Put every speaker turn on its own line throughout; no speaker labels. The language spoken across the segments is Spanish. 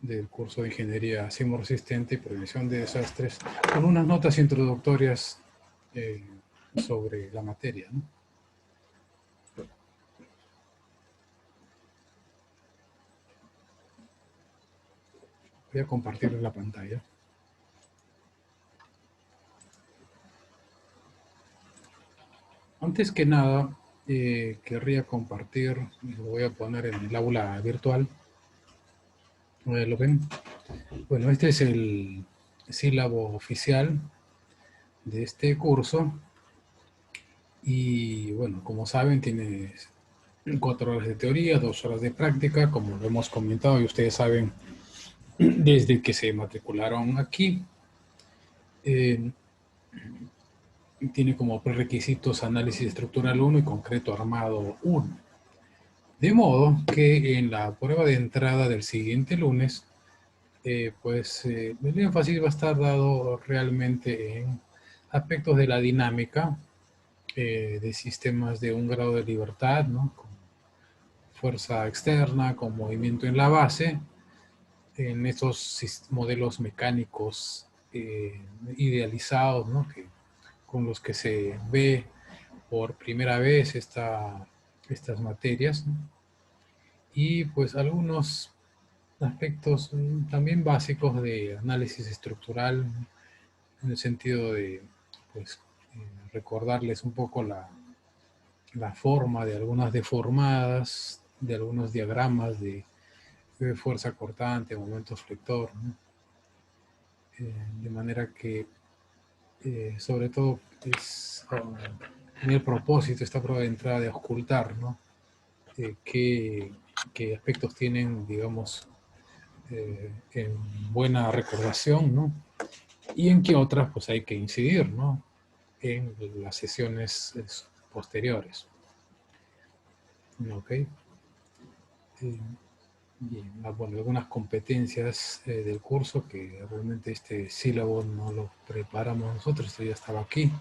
del curso de Ingeniería Sismo Resistente y Prevención de Desastres, con unas notas introductorias sobre la materia, ¿no? Voy a compartir la pantalla. Antes que nada, querría compartir, y lo voy a poner en el aula virtual. ¿Lo ven? Bueno, este es el sílabo oficial de este curso. Y bueno, como saben, tiene 4 horas de teoría, 2 horas de práctica, como lo hemos comentado y ustedes saben desde que se matricularon aquí. Tiene como prerequisitos análisis estructural 1 y concreto armado 1. De modo que en la prueba de entrada del siguiente lunes, el énfasis va a estar dado realmente en aspectos de la dinámica de sistemas de un grado de libertad, ¿no? Con fuerza externa, con movimiento en la base, en estos modelos mecánicos idealizados, ¿no? Con los que se ve por primera vez estas materias, ¿no? Y pues algunos aspectos también básicos de análisis estructural, en el sentido de pues, recordarles un poco la forma de algunas deformadas, de algunos diagramas de fuerza cortante, momento flector, ¿no? De manera que sobre todo tiene el propósito esta prueba de entrada de ocultar, ¿no? Qué aspectos tienen, digamos, en buena recordación, ¿no? Y en qué otras pues hay que incidir, ¿no? En las sesiones posteriores. ¿Ok? Bien, bueno, algunas competencias del curso que realmente este sílabo no lo preparamos nosotros, esto ya estaba aquí,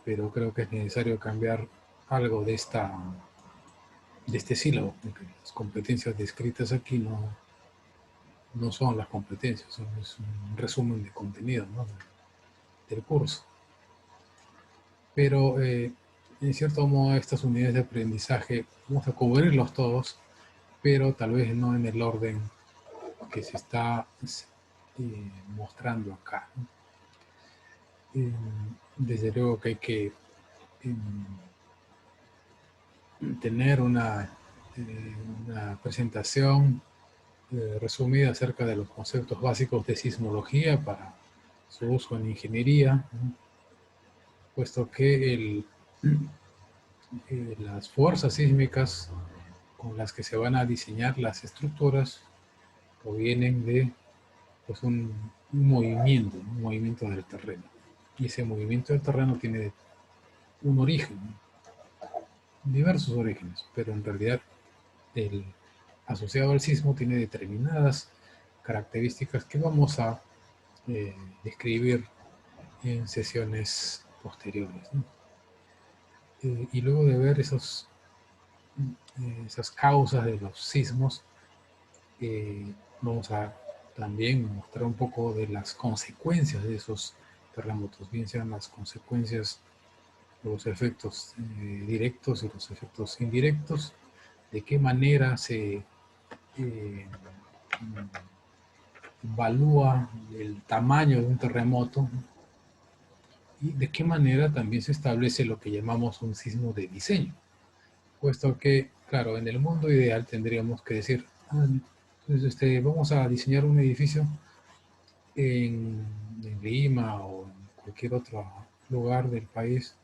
pero creo que es necesario cambiar algo de este sílabo, porque las competencias descritas aquí no son las competencias, es un resumen de contenido, ¿no? del curso. Pero en cierto modo estas unidades de aprendizaje vamos a cubrirlos todos, pero tal vez no en el orden que se está mostrando acá. Desde luego que hay que tener una presentación resumida acerca de los conceptos básicos de sismología para su uso en ingeniería, ¿no? Puesto que las fuerzas sísmicas con las que se van a diseñar las estructuras provienen de pues, un movimiento del terreno. Y ese movimiento del terreno tiene un origen, diversos orígenes, pero en realidad el asociado al sismo tiene determinadas características que vamos a describir en sesiones posteriores, ¿no? Y luego de ver esas causas de los sismos, vamos a también mostrar un poco de las consecuencias de esos terremotos, bien sean las consecuencias, los efectos directos y los efectos indirectos, de qué manera se evalúa el tamaño de un terremoto y de qué manera también se establece lo que llamamos un sismo de diseño. Puesto que, claro, en el mundo ideal tendríamos que decir, entonces vamos a diseñar un edificio en Lima o en cualquier otro lugar del país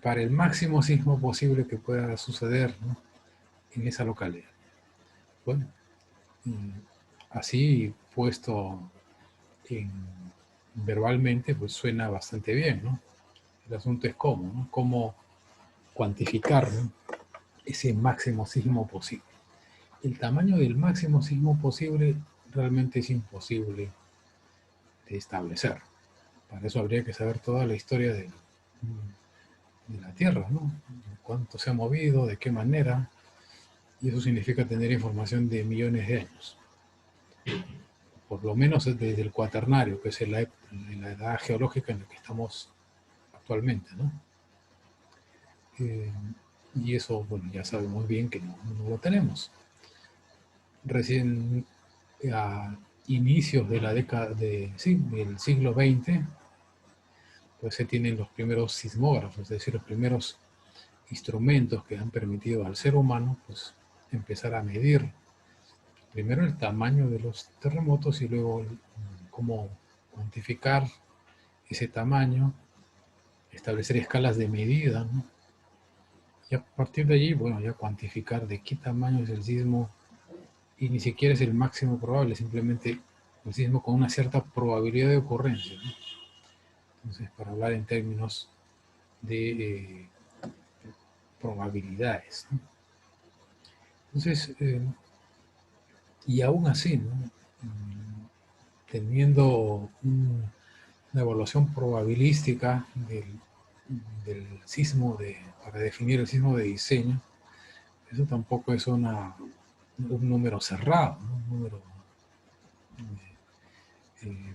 para el máximo sismo posible que pueda suceder, ¿no? en esa localidad. Bueno, así puesto verbalmente, pues suena bastante bien, ¿no? El asunto es cómo, ¿no? Cómo cuantificar, ¿no? ese máximo sismo posible. El tamaño del máximo sismo posible realmente es imposible de establecer. Para eso habría que saber toda la historia de la Tierra, ¿no? Cuánto se ha movido, de qué manera, Y eso significa tener información de millones de años. Por lo menos desde el cuaternario, que es la edad geológica en la que estamos actualmente, ¿no? Y eso, bueno, ya sabemos bien que no lo tenemos. Recién a inicios de la década del siglo XX, pues se tienen los primeros sismógrafos, es decir, los primeros instrumentos que han permitido al ser humano pues empezar a medir primero el tamaño de los terremotos y luego cómo cuantificar ese tamaño, establecer escalas de medida, ¿no? Y a partir de allí, bueno, ya cuantificar de qué tamaño es el sismo, y ni siquiera es el máximo probable, simplemente el sismo con una cierta probabilidad de ocurrencia, ¿no? Entonces, para hablar en términos de probabilidades, ¿no? Entonces, y aún así, ¿no? Teniendo una evaluación probabilística del sismo, para definir el sismo de diseño, eso tampoco es un número cerrado, ¿no? Un número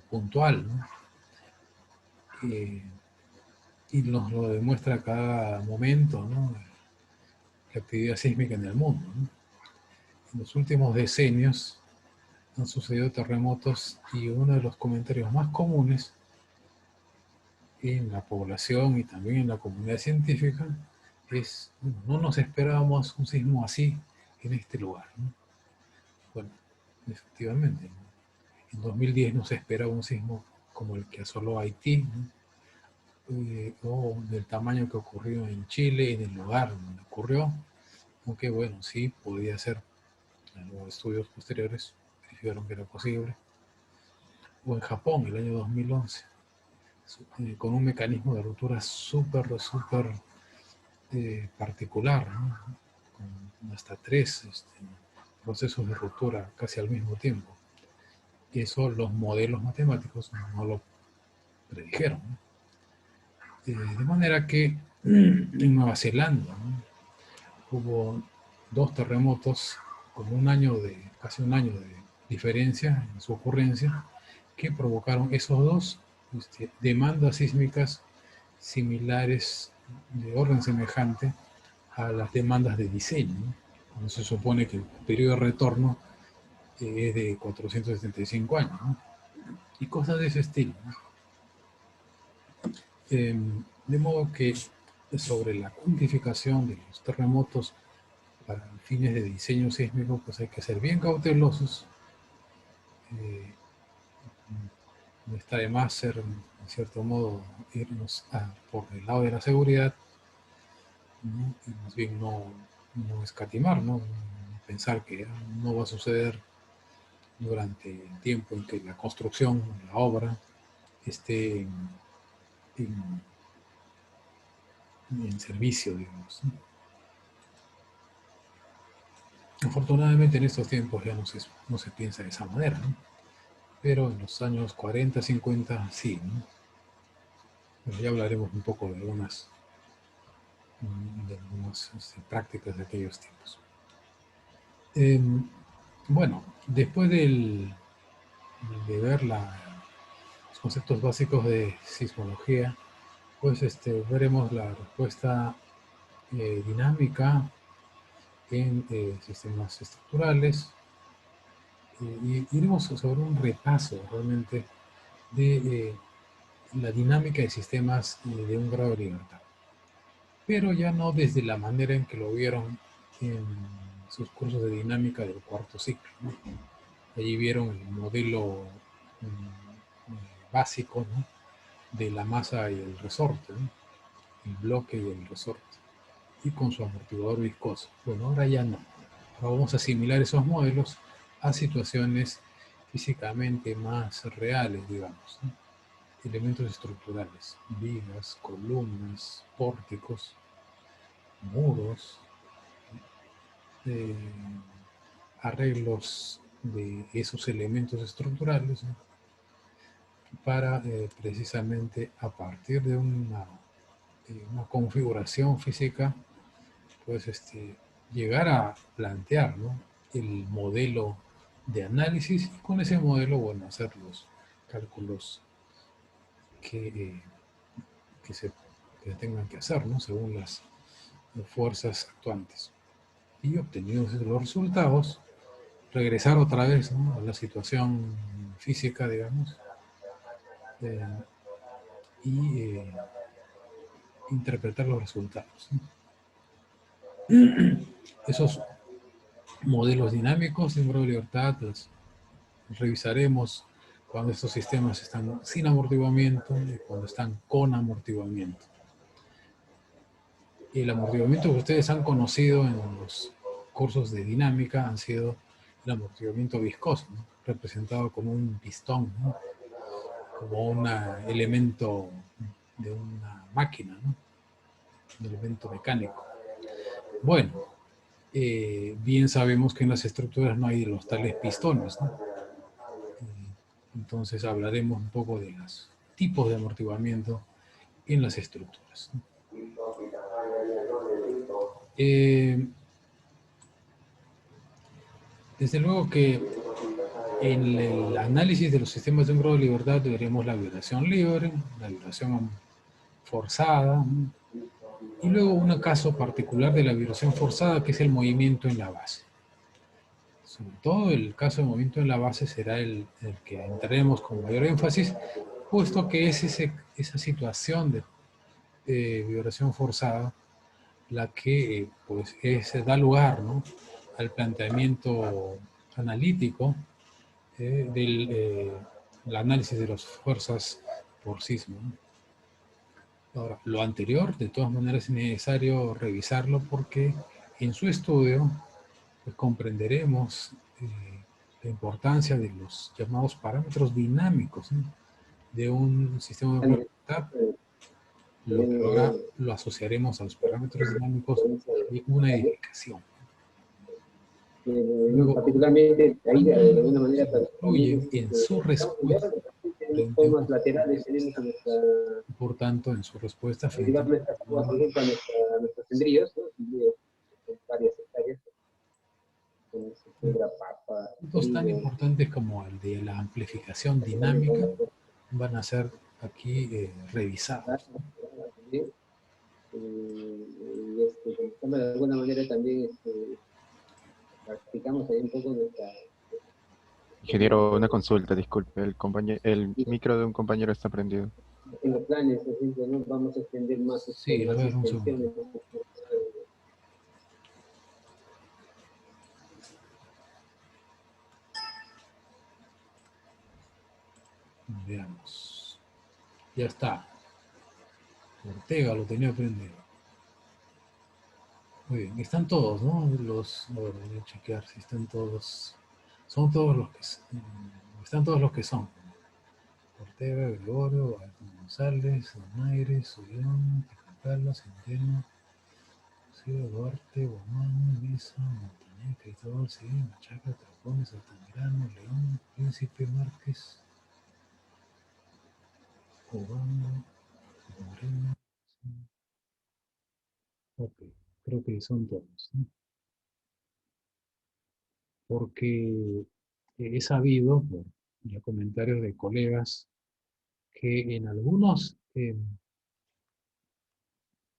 puntual, ¿no? Y nos lo demuestra a cada momento, ¿no? La actividad sísmica en el mundo, ¿no? En los últimos decenios han sucedido terremotos y uno de los comentarios más comunes en la población y también en la comunidad científica es: no nos esperábamos un sismo así en este lugar, ¿no? Bueno, efectivamente, ¿no? En 2010 no se esperaba un sismo como el que asoló Haití, ¿no? O del tamaño que ocurrió en Chile, en el lugar donde ocurrió, aunque bueno, sí podía ser. Los estudios posteriores verificaron que era posible. O en Japón, el año 2011, con un mecanismo de ruptura súper particular, ¿no? Con hasta tres procesos de ruptura casi al mismo tiempo. Y eso los modelos matemáticos no lo predijeron, ¿no? De manera que en Nueva Zelanda, ¿no? Hubo dos terremotos con casi un año de diferencia en su ocurrencia, que provocaron esos dos demandas sísmicas similares, de orden semejante a las demandas de diseño, ¿no? Cuando se supone que el periodo de retorno es de 475 años, ¿no? Y cosas de ese estilo, ¿no? De modo que sobre la cuantificación de los terremotos para fines de diseño sísmico, pues hay que ser bien cautelosos. No está de más ser, en cierto modo, irnos por el lado de la seguridad, ¿no? Y más bien no escatimar, ¿no? Pensar que no va a suceder durante el tiempo en que la construcción, la obra, esté en servicio, digamos, ¿no? Afortunadamente en estos tiempos ya no se piensa de esa manera, ¿no? Pero en los años 40, 50, sí, ¿no? Pero ya hablaremos un poco de algunas prácticas de aquellos tiempos. Bueno, después de ver los conceptos básicos de sismología, pues veremos la respuesta dinámica en sistemas estructurales, y iremos sobre un repaso realmente de la dinámica de sistemas de un grado de libertad, pero ya no desde la manera en que lo vieron en sus cursos de dinámica del cuarto ciclo, ¿no? Allí vieron el modelo básico, ¿no? De la masa y el resorte, ¿no? El bloque y el resorte, y con su amortiguador viscoso. Bueno, ahora ya no. Ahora vamos a asimilar esos modelos a situaciones físicamente más reales, digamos, ¿no? Elementos estructurales: vigas, columnas, pórticos, muros, eh, arreglos de esos elementos estructurales, ¿no? Para precisamente a partir de una configuración física, pues llegar a plantear, ¿no?, el modelo de análisis y con ese modelo, bueno, hacer los cálculos que, que, se, que se tengan que hacer, ¿no?, según las fuerzas actuantes. Y obtenidos los resultados, regresar otra vez, ¿no?, a la situación física, digamos, eh, y interpretar los resultados, ¿no? Esos modelos dinámicos de grado de libertad los revisaremos cuando estos sistemas están sin amortiguamiento y cuando están con amortiguamiento. Y el amortiguamiento que ustedes han conocido en los cursos de dinámica han sido el amortiguamiento viscoso, ¿no?, representado como un pistón, ¿no?, como un elemento de una máquina, ¿no?, un elemento mecánico. Bueno, bien sabemos que en las estructuras no hay los tales pistones, ¿no? Entonces hablaremos un poco de los tipos de amortiguamiento en las estructuras, ¿no? Desde luego que en el análisis de los sistemas de un grado de libertad veremos la vibración libre, la vibración forzada, ¿no?, y luego un caso particular de la vibración forzada, que es el movimiento en la base. Sobre todo el caso de movimiento en la base será el que entraremos con mayor énfasis, puesto que es esa situación de vibración forzada la que pues da lugar, ¿no?, al planteamiento analítico del análisis de las fuerzas por sismo, ¿no? Ahora, lo anterior, de todas maneras, es necesario revisarlo porque en su estudio pues, comprenderemos la importancia de los llamados parámetros dinámicos, ¿no?, de un sistema de libertad, lo que ahora lo asociaremos a los parámetros dinámicos de una edificación. Luego,
Particularmente, ahí de alguna manera también
incluye en su respuesta frente a
formas
una,
laterales tenemos a nuestra,
por tanto, en su respuesta frente a
digamos, nuestras, por ejemplo, a nuestros tendríos, ¿no? Tendríos con varias hectáreas, con cebra, papa,
puntos tan
trigo,
importantes como el de la amplificación dinámica van a ser aquí revisados.
también, de alguna manera también practicamos ahí un poco nuestra...
Ingeniero, una consulta, disculpe, el micro de un compañero está prendido.
En los planes, por ejemplo, ¿no? Vamos a extender más,
Sí, a
más
ver, un segundo.
extensiones.
Veamos. Ya está. Ortega lo tenía prendido. Muy bien, están todos, ¿no? A ver, voy a chequear si están todos. Son todos los que están todos los que son. Ortega, Gregorio, González, Donaire, Suyón, Tecatala, Centeno, Ciro, Duarte, Guamán, Mesa, Montaner, Cristóbal, sí, Machaca, Tacones, Altamirano, León, Príncipe, Márquez, Obama, Moreno. Sí. Ok, creo que son todos, ¿no? Porque he sabido por ya comentarios de colegas que en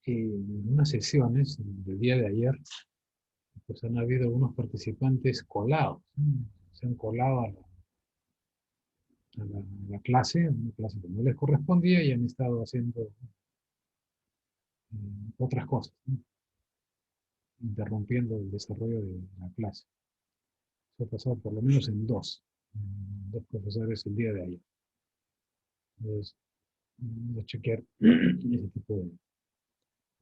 en unas sesiones del día de ayer, pues han habido algunos participantes colados, ¿no? Se han colado a la clase, una clase que no les correspondía y han estado haciendo otras cosas, ¿no?, interrumpiendo el desarrollo de la clase. Eso ha pasado por lo menos en dos profesores el día de ayer. Entonces, voy a chequear ese tipo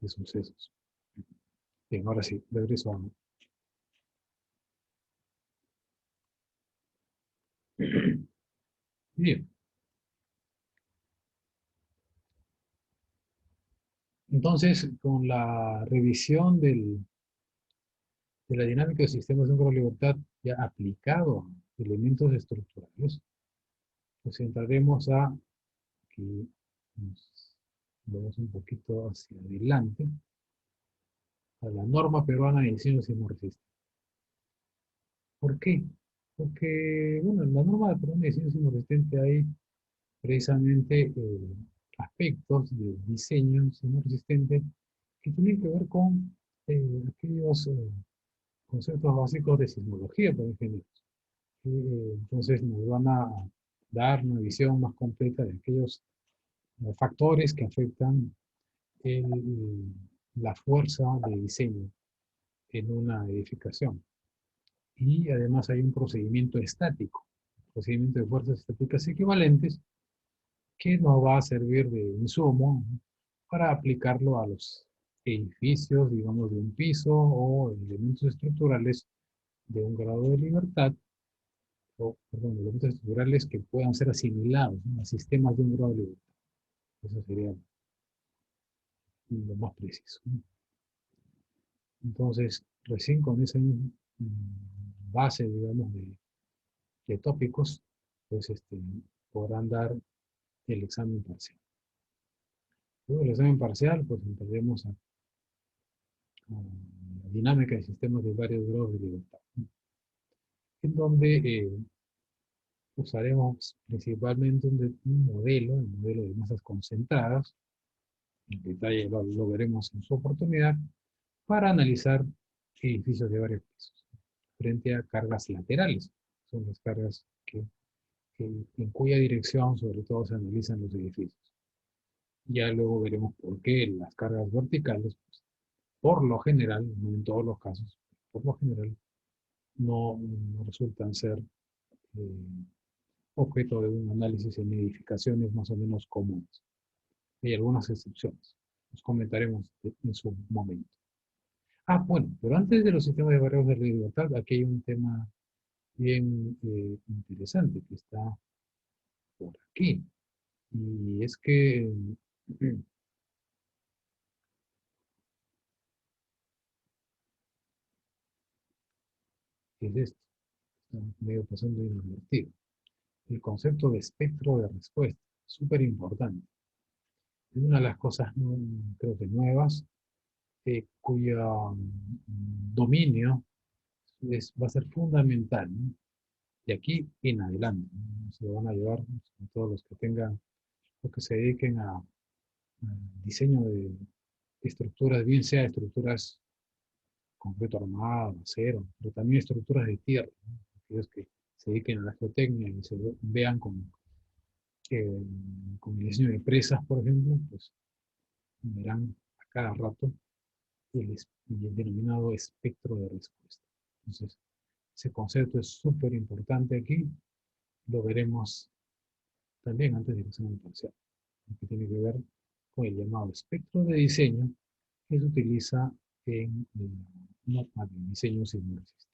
de sucesos. Bien, ahora sí, regreso a... Bien, entonces, con la revisión de la dinámica de sistemas de libertad ya aplicado a elementos estructurales, pues entraremos a, aquí nos vamos un poquito hacia adelante, a la norma peruana de diseño sismorresistente. ¿Por qué? Porque, bueno, en la norma peruana de diseño sismorresistente hay precisamente aspectos de diseño sismorresistente que tienen que ver con aquellos conceptos básicos de sismología para ingenieros. Entonces nos van a dar una visión más completa de aquellos factores que afectan la fuerza de diseño en una edificación. Y además hay un procedimiento estático, procedimiento de fuerzas estáticas equivalentes, que nos va a servir de insumo para aplicarlo a los edificios, digamos, de un piso o elementos estructurales de un grado de libertad, o, perdón, elementos estructurales que puedan ser asimilados, ¿no?, a sistemas de un grado de libertad. Eso sería lo más preciso, ¿no? Entonces, recién con esa base, digamos, de tópicos, pues podrán dar el examen parcial. Luego del examen parcial, pues entraremos a la dinámica de sistemas de varios grados de libertad, ¿no?, en donde usaremos principalmente un modelo, el modelo de masas concentradas. En detalle lo veremos en su oportunidad, para analizar edificios de varios pisos, frente a cargas laterales. Son las cargas en cuya dirección sobre todo se analizan los edificios. Ya luego veremos por qué las cargas verticales, pues, por lo general, no en todos los casos, por lo general, no resultan ser objeto de un análisis en edificaciones más o menos comunes. Hay algunas excepciones. Los comentaremos en su momento. Ah, bueno, pero antes de los sistemas de barreras de libertad, aquí hay un tema bien interesante que está por aquí. Y es que es esto, está medio pasando inadvertido. El concepto de espectro de respuesta, súper importante. Es una de las cosas, creo que nuevas, cuyo dominio va a ser fundamental, ¿no?, de aquí en adelante, ¿no? Se van a llevar, sobre todo los que tengan, los que se dediquen a diseño de estructuras, bien sea estructuras concreto armado, acero, pero también estructuras de tierra, ¿no?, aquellos que se dediquen a la geotecnia y se vean eh, con el diseño de presas, por ejemplo, pues verán a cada rato el denominado espectro de respuesta. Entonces, ese concepto es súper importante aquí, lo veremos también antes del examen parcial, que tiene que ver con el llamado espectro de diseño que se utiliza en la norma de diseño sismorresistente.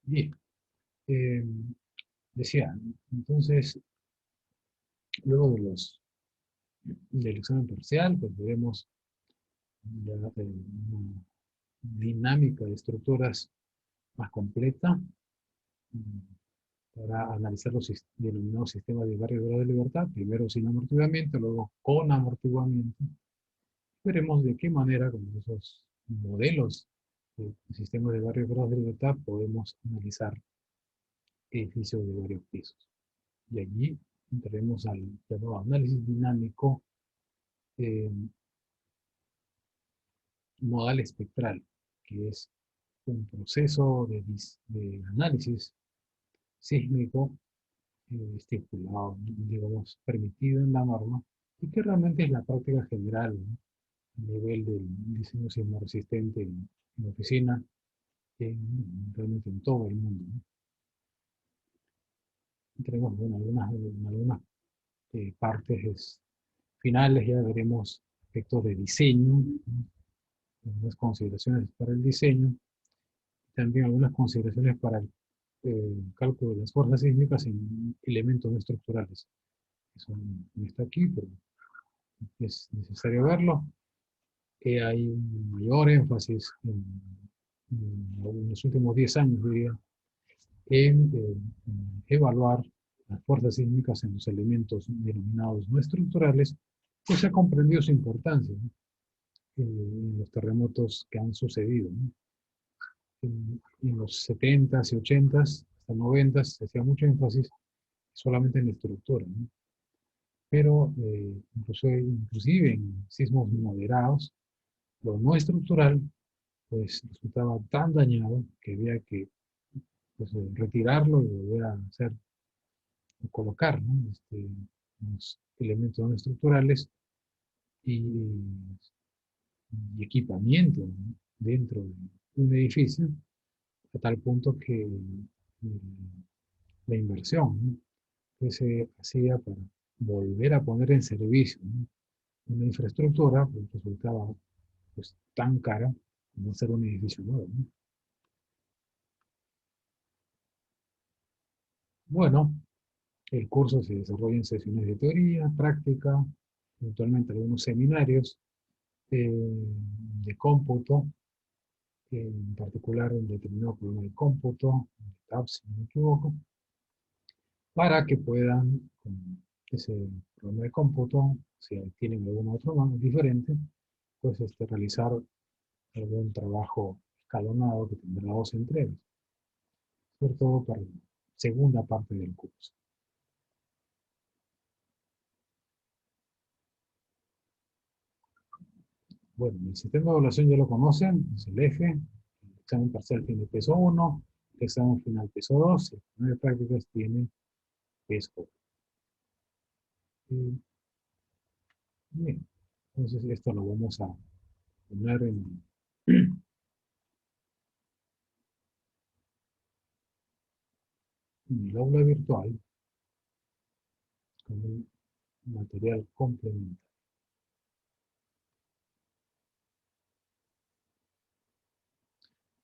Bien, eh, decía, entonces, luego del examen parcial, pues veremos una dinámica de estructuras más completa, para analizar los denominados sistemas de varios grados de libertad, primero sin amortiguamiento, luego con amortiguamiento. Veremos de qué manera con esos modelos de sistemas de varios grados de libertad podemos analizar edificios de varios pisos. Y allí entraremos al llamado análisis dinámico modal espectral, que es un proceso de análisis sísmico estipulado, digamos, permitido en la norma, y que realmente es la práctica general, ¿no?, a nivel del diseño sismorresistente en oficina, realmente en todo el mundo, ¿no? Tenemos, bueno, algunas partes finales, ya veremos aspectos de diseño, ¿no?, algunas consideraciones para el diseño, también algunas consideraciones para el cálculo de las fuerzas sísmicas en elementos no estructurales. Eso no está aquí, pero es necesario verlo. Hay un mayor énfasis en los últimos 10 años, diría, en evaluar las fuerzas sísmicas en los elementos denominados no estructurales, pues se ha comprendido su importancia, ¿no? En los terremotos que han sucedido, ¿no? En los 70s y 80s, hasta 90s, se hacía mucho énfasis solamente en la estructura, ¿no? Pero inclusive en sismos moderados, lo no estructural pues resultaba tan dañado que había que pues, retirarlo y volver a hacer, a colocar, ¿no? Los elementos no estructurales y, y equipamiento, ¿no? Dentro de un edificio, a tal punto que la inversión, ¿no? Que se hacía para volver a poner en servicio, ¿no? Una infraestructura, pues resultaba pues, tan cara como hacer un edificio nuevo, ¿no? Bueno, el curso se desarrolla en sesiones de teoría, práctica, eventualmente algunos seminarios de cómputo, en particular un determinado problema de cómputo, TAP, si no me equivoco, para que puedan, con ese problema de cómputo, si tienen algún otro más diferente, pues realizar algún trabajo escalonado que tendrá 2 entregas, sobre todo para la segunda parte del curso. Bueno, el sistema de evaluación ya lo conocen, es el EFE, el examen parcial tiene peso 1, el examen final peso 2, el examen de prácticas tiene peso 1. Bien, entonces esto lo vamos a poner en el aula virtual como un material complementario.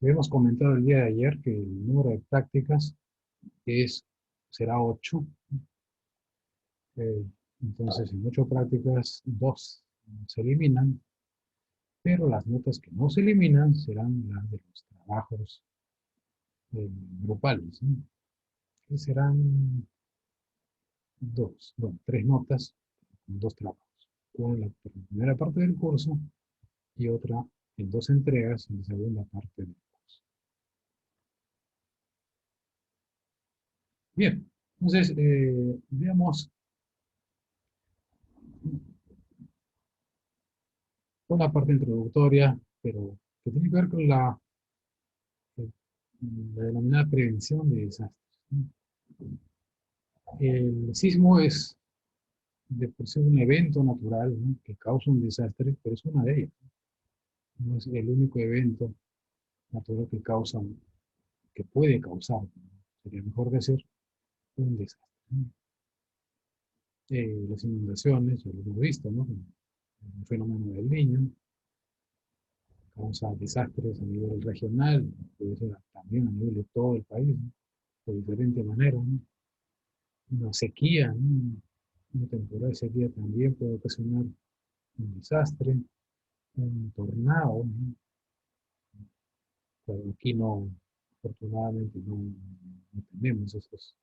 Habíamos comentado el día de ayer que el número de prácticas será 8. Entonces, en 8 prácticas, 2 se eliminan, pero las notas que no se eliminan serán las de los trabajos grupales, ¿no? Que serán 2, bueno, 3 notas con 2 trabajos. Una en la primera parte del curso y otra en 2 entregas en la segunda parte del curso. Bien, entonces veamos una parte introductoria, pero que tiene que ver con eh, la denominada prevención de desastres, ¿no? El sismo es de por sí un evento natural, ¿no? Que causa un desastre, pero es una de ellas. No es el único evento natural que puede causar, ¿no? Sería mejor decir, un desastre, ¿no? Las inundaciones, ya lo hemos visto, ¿no? El fenómeno del Niño causa desastres a nivel regional, puede ser también a nivel de todo el país, ¿no? De diferente manera, ¿no? Una sequía, ¿no? Una temporada de sequía también puede ocasionar un desastre, un tornado, ¿no? Pero aquí no, afortunadamente no tenemos esos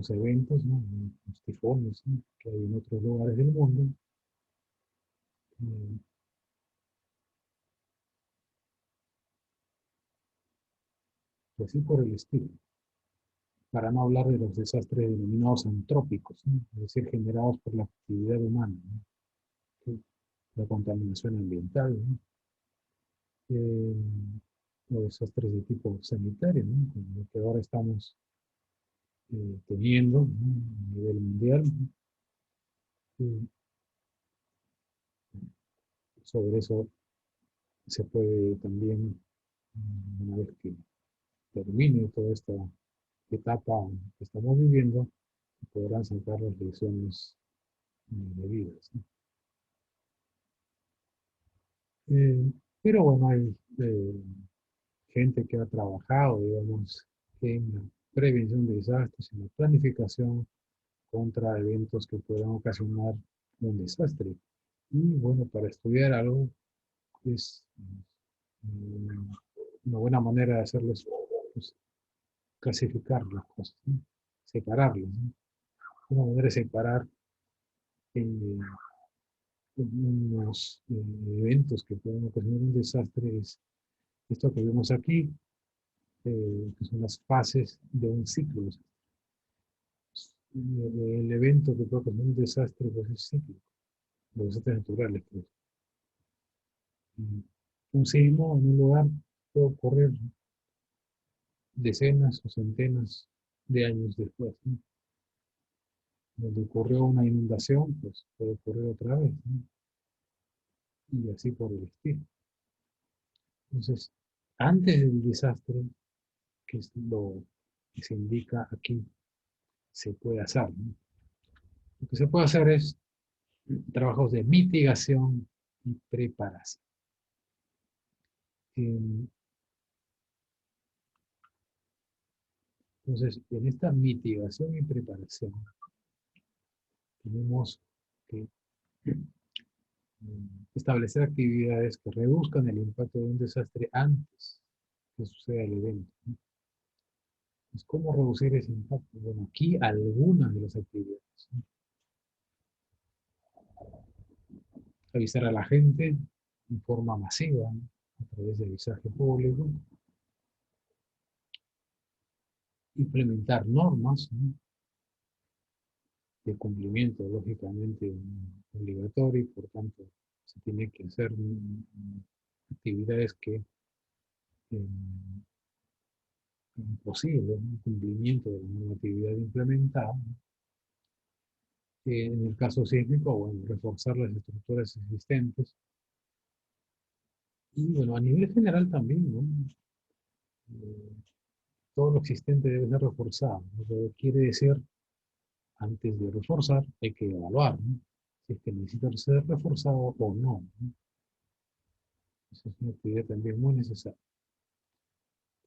eventos, ¿no? Los tifones, ¿no? Que hay en otros lugares del mundo. Eh, y así por el estilo. Para no hablar de los desastres denominados antrópicos, ¿no? Es decir, generados por la actividad humana, ¿no? Sí, la contaminación ambiental, ¿no? Eh, los desastres de tipo sanitario, ¿no? Como lo que ahora estamos teniendo, ¿no? A nivel mundial, ¿no? Y sobre eso se puede también, una vez que termine toda esta etapa que estamos viviendo, podrán sacar las lecciones debidas, ¿no? Pero bueno, hay gente que ha trabajado, digamos, en la prevención de desastres, en la planificación contra eventos que puedan ocasionar un desastre. Y bueno, para estudiar algo es una buena manera de hacerles pues, clasificar las cosas, ¿no? Separarlas, ¿no? Una manera de separar eh, unos eventos que pueden ocasionar un desastre es esto que vemos aquí, que son las fases de un ciclo. El evento que puede ocasionar un desastre pues, es cíclico, los desastres naturales. Pues. Un sismo en un lugar puede ocurrir decenas o centenas de años después, ¿no? Donde ocurrió una inundación, pues puede ocurrir otra vez, ¿no? Y así por el estilo. Entonces, antes del desastre, que es lo que se indica aquí, se puede hacer, ¿no? Lo que se puede hacer es trabajos de mitigación y preparación. Entonces, en esta mitigación y preparación, tenemos que establecer actividades que reduzcan el impacto de un desastre antes que suceda el evento, ¿no? Pues, ¿cómo reducir ese impacto? Bueno, aquí algunas de las actividades, ¿no? Avisar a la gente en forma masiva, ¿no? A través de avisaje público, implementar normas, ¿no? De cumplimiento, lógicamente, obligatorio, y por tanto, se tiene que hacer actividades que posible, ¿no? Cumplimiento de la normatividad implementada. En el caso sísmico, bueno, reforzar las estructuras existentes. Y bueno, a nivel general también, ¿no? Todo lo existente debe ser reforzado. Lo que quiere decir, antes de reforzar, hay que evaluar, ¿no? Si es que necesita ser reforzado o no, ¿no? Esa es una actividad también muy necesaria.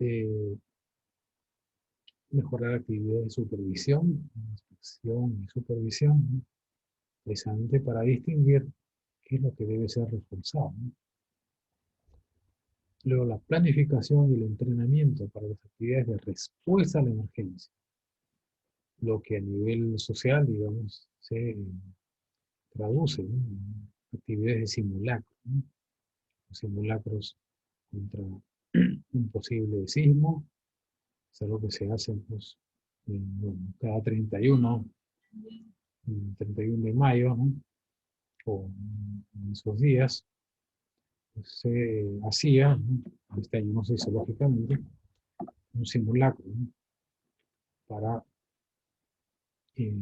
Eh, Mejorar actividades de supervisión, inspección y supervisión, ¿no? Precisamente para distinguir qué es lo que debe ser reforzado, ¿no? Luego la planificación y el entrenamiento para las actividades de respuesta a la emergencia, lo que a nivel social, digamos, se traduce, ¿no? En actividades de simulacro, ¿no? Simulacros contra un posible sismo, es algo que se hace pues, bueno, cada 31 de mayo, ¿no? O en esos días, pues, se hacía, ¿no? Este año no se hizo lógicamente, un simulacro, ¿no? Para eh,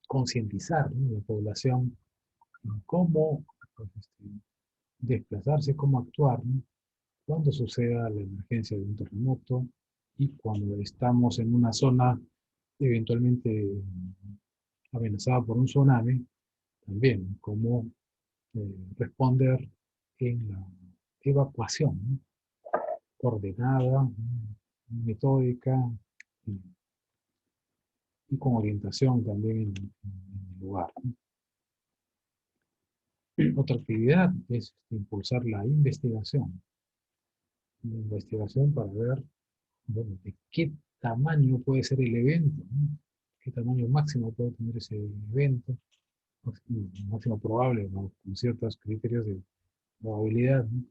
concientizar, ¿no? A la población en cómo pues, desplazarse, cómo actuar, ¿no? Cuando suceda la emergencia de un terremoto y cuando estamos en una zona eventualmente amenazada por un tsunami, también cómo responder en la evacuación, ¿no? Ordenada, metódica y con orientación también en el lugar, ¿no? Otra actividad es impulsar la investigación. La investigación para ver, bueno, de qué tamaño puede ser el evento, ¿no? Qué tamaño máximo puede tener ese evento, máximo probable, ¿no? Con ciertos criterios de probabilidad, ¿no?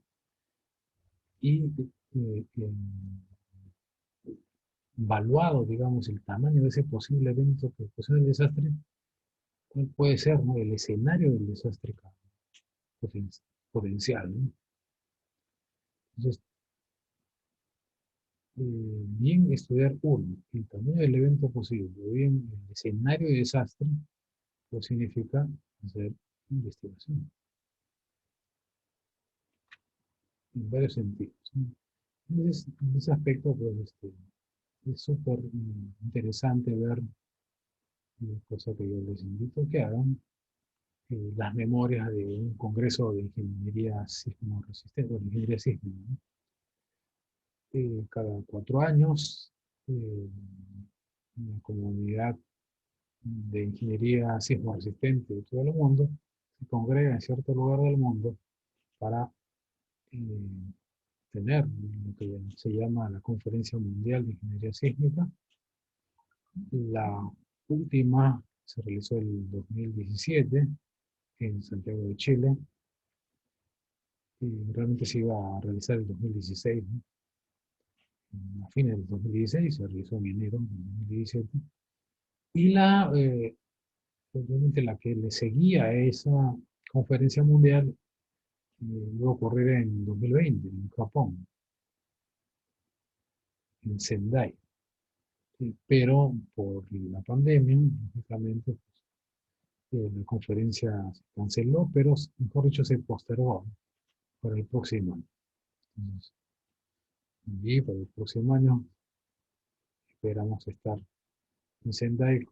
Y evaluado, digamos, el tamaño de ese posible evento que ocasiona el desastre, cuál puede ser, ¿no? El escenario del desastre potencial, ¿no? Entonces, bien estudiar uno, el tamaño del evento posible, o bien el escenario de desastre, pues significa hacer investigación en varios sentidos, ¿no? Entonces, en ese aspecto, pues, es súper interesante ver, cosa que yo les invito a que hagan, las memorias de un congreso de ingeniería sísmico resistente, o de ingeniería sísmica, ¿no? Cada 4 años, una comunidad de ingeniería sismo resistente de todo el mundo se congrega en cierto lugar del mundo para tener lo que se llama la Conferencia Mundial de Ingeniería Sísmica. La última se realizó el 2017 en Santiago de Chile, y realmente se iba a realizar el 2016, ¿no? A fines del 2016, se realizó en enero del 2017. Y obviamente la que le seguía a esa conferencia mundial iba a ocurrir en 2020, en Japón, en Sendai. Pero por la pandemia, lógicamente, la conferencia se canceló, pero mejor dicho, se postergó para el próximo año. Entonces, y para el próximo año esperamos estar en Sendai.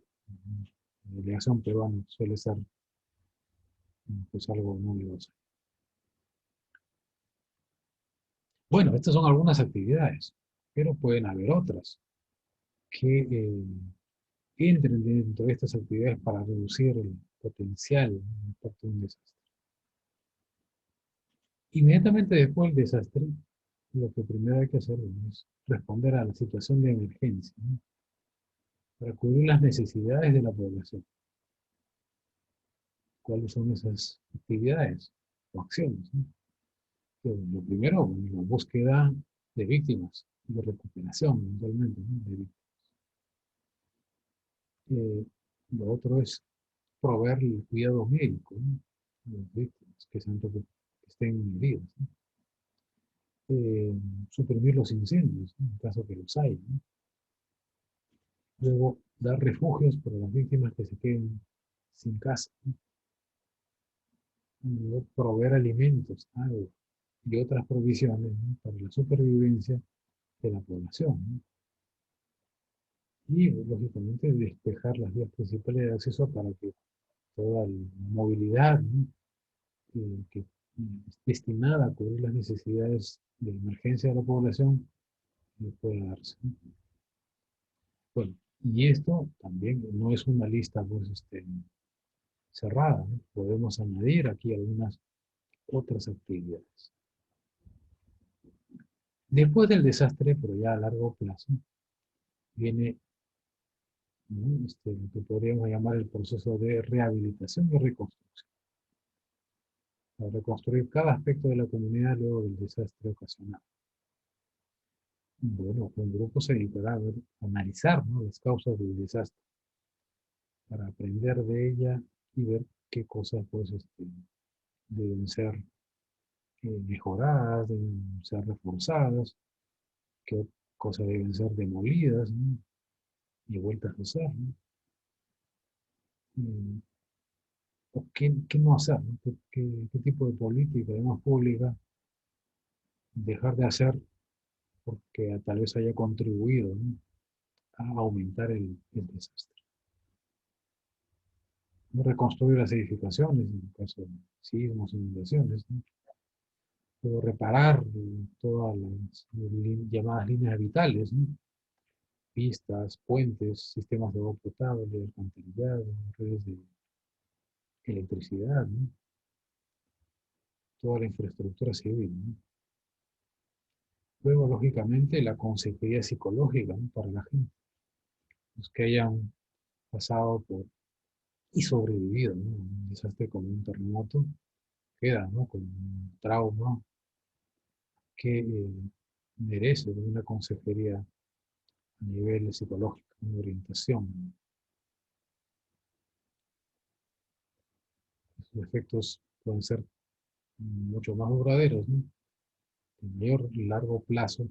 La delegación peruana suele ser pues, algo novedoso. Bueno, estas son algunas actividades, pero pueden haber otras que entren dentro de estas actividades para reducir el potencial de impacto de un desastre. Inmediatamente después del desastre, lo que primero hay que hacer es responder a la situación de emergencia, ¿no? Para cubrir las necesidades de la población. ¿Cuáles son esas actividades o acciones, ¿no? Pues, lo primero, la búsqueda de víctimas, de recuperación, eventualmente, ¿no? De víctimas. Lo otro es proveer el cuidado médico, ¿no? A las víctimas que estén heridas, ¿no? Suprimir los incendios, ¿no? En caso que los hay, ¿no? Luego, dar refugios para las víctimas que se queden sin casa, ¿no? Luego, proveer alimentos, agua y otras provisiones, ¿no? Para la supervivencia de la población, ¿no? Y, lógicamente, despejar las vías principales de acceso para que toda la movilidad, ¿no? Que es destinada a cubrir las necesidades de emergencia de la población pueda darse, ¿no? Bueno, y esto también no es una lista pues, cerrada, ¿no? Podemos añadir aquí algunas otras actividades. Después del desastre, pero ya a largo plazo, viene, ¿no? Lo que podríamos llamar el proceso de rehabilitación y reconstrucción. Para reconstruir cada aspecto de la comunidad luego del desastre ocasionado. Bueno, un grupo se dedicará a analizar, ¿no? Las causas del desastre para aprender de ella y ver qué cosas pues, deben ser mejoradas, deben ser reforzadas, qué cosas deben ser demolidas, ¿no? Y vueltas a hacer, ¿no? O qué no hacer, ¿no? ¿Qué tipo de política, además pública, dejar de hacer porque tal vez haya contribuido, ¿no? A aumentar el desastre. No reconstruir las edificaciones en caso de sismos, inundaciones, ¿no? Luego reparar todas las llamadas líneas vitales, ¿no? Pistas, puentes, sistemas de agua potable, alcantarillado, redes de electricidad, ¿no? Toda la infraestructura civil, ¿no? Luego, lógicamente, la consejería psicológica, ¿no? Para la gente, los que hayan pasado por y sobrevivido, ¿no? Un desastre como un terremoto, queda, ¿no? Con un trauma que merece una consejería a nivel psicológico, una orientación, ¿no? Los efectos pueden ser mucho más duraderos, ¿no? De mayor y largo plazo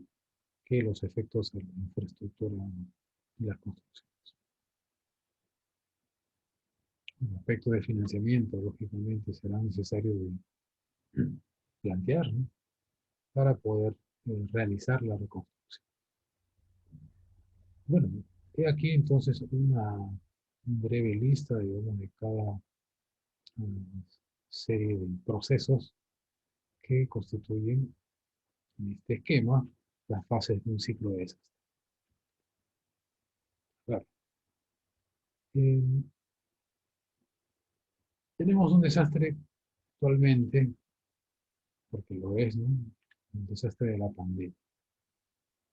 que los efectos de la infraestructura y las construcciones. En aspecto de financiamiento, lógicamente, será necesario de plantear, ¿no? Para poder realizar la reconstrucción. Bueno, he aquí entonces una breve lista, digamos, de cada serie de procesos que constituyen en este esquema las fases de un ciclo de desastre. Claro. Eh, tenemos un desastre actualmente, porque lo es, ¿no? el desastre de la pandemia,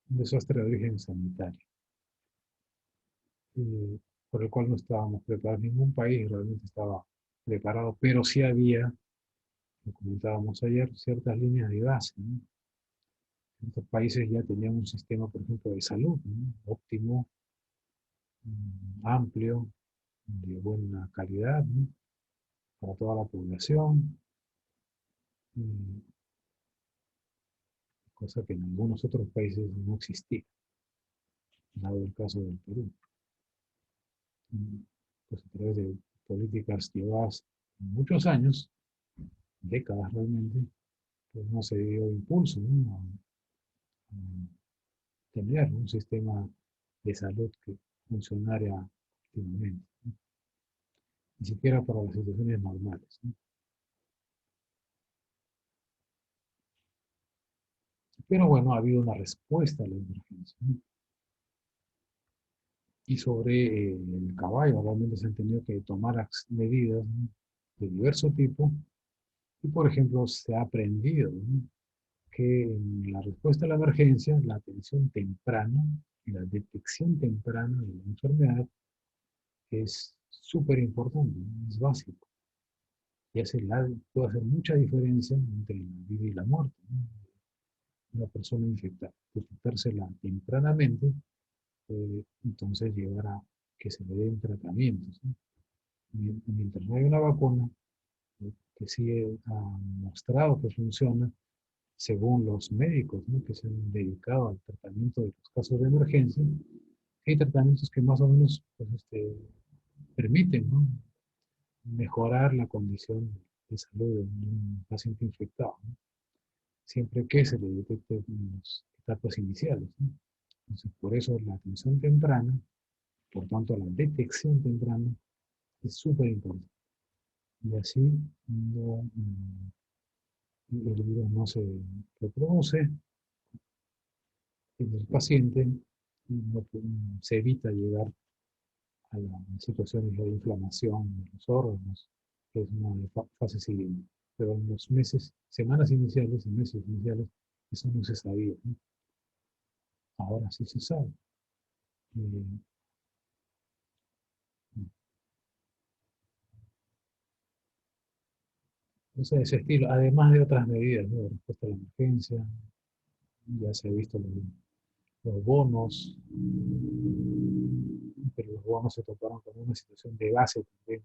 un desastre de origen sanitario, eh, por el cual no estábamos preparados. Ningún país realmente estaba preparado, pero sí había, lo comentábamos ayer, ciertas líneas de base, ¿no? Estos países ya tenían un sistema, por ejemplo, de salud, ¿no? Óptimo, amplio, de buena calidad, ¿no? Para toda la población, cosa que en algunos otros países no existía, dado el caso del Perú. Pues a través de políticas llevadas muchos años, décadas realmente, pues no se dio impulso, ¿no? A tener un sistema de salud que funcionara óptimamente, ¿no? Ni siquiera para las situaciones normales, ¿no? Pero bueno, ha habido una respuesta a la emergencia, ¿no? Y sobre el caballo realmente se han tenido que tomar medidas, ¿no? De diverso tipo. Y por ejemplo, se ha aprendido, ¿no? Que en la respuesta a la emergencia, la atención temprana y la detección temprana de la enfermedad es súper importante, ¿no? Es básico. Y puede hacer mucha diferencia entre la vida y la muerte, ¿no? Una persona infectada. Detectársela tempranamente puede entonces llevar a que se le den tratamientos, ¿no? Mientras no hay una vacuna, que sí ha mostrado que funciona, según los médicos, ¿no? Que se han dedicado al tratamiento de los casos de emergencia, hay tratamientos que más o menos pues, permiten, ¿no? Mejorar la condición de salud de un paciente infectado, ¿no? Siempre que se le detecte en las etapas iniciales, ¿no? Entonces, por eso la atención temprana, por tanto la detección temprana, es súper importante. Y así no, el virus no se reproduce en el paciente y no, se evita llegar a las situaciones de inflamación de los órganos, que es una fase siguiente. Pero en los meses, semanas iniciales y meses iniciales, eso no se sabía, ¿no? Ahora sí se sabe. Eh, Entonces, de ese estilo, además de otras medidas, ¿no? De respuesta a la emergencia, ya se ha visto los bonos, pero los bonos se toparon con una situación de base también,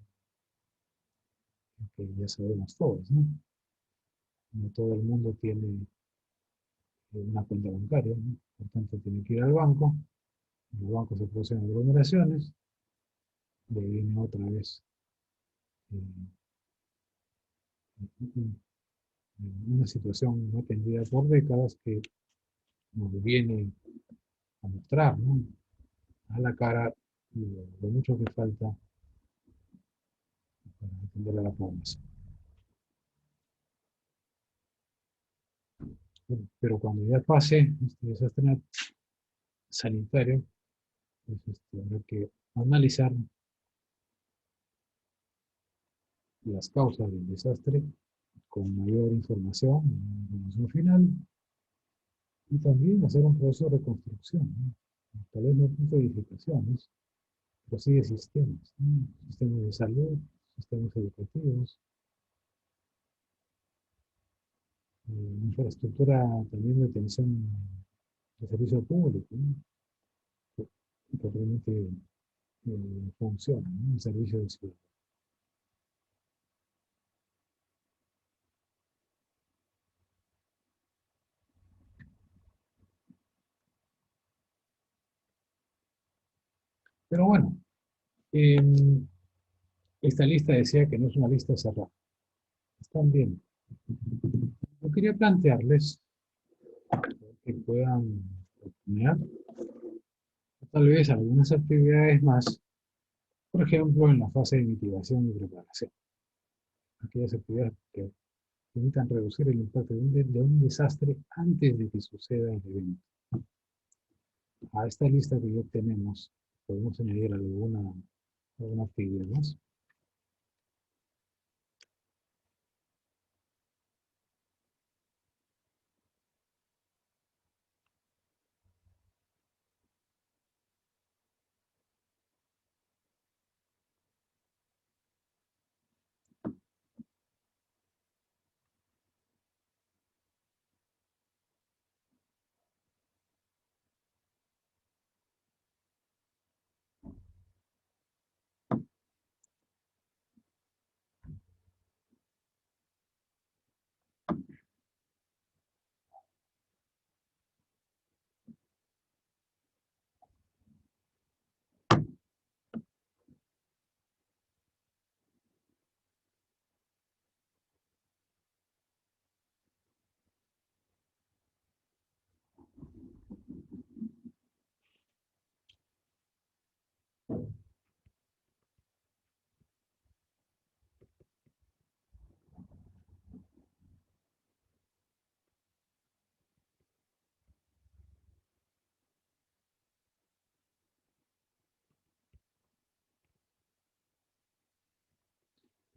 que ya sabemos todos, ¿no? No todo el mundo tiene una cuenta bancaria, ¿no? Por tanto, tiene que ir al banco, en los bancos se producen aglomeraciones, de ahí viene otra vez eh, una situación no atendida por décadas que nos viene a mostrar, ¿no? A la cara lo mucho que falta para atender a la población. Pero cuando ya pase este desastre sanitario, pues habrá que analizar las causas del desastre con mayor información, información final, y también hacer un proceso de reconstrucción, ¿no? Tal vez no punto de edificaciones, pero sí de sistemas, ¿no? Sistemas de salud, sistemas educativos, infraestructura también de atención de servicio público, ¿no? Que realmente funciona, ¿no? El servicio de ciudad. Pero bueno, eh, esta lista decía que no es una lista cerrada. Están bien. Yo quería plantearles que puedan proponer tal vez algunas actividades más, por ejemplo, en la fase de mitigación y preparación. Aquellas actividades que permitan reducir el impacto de un desastre antes de que suceda el evento. A esta lista que ya tenemos, podemos añadir alguna actividad más.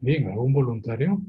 Bien, ¿algún voluntario?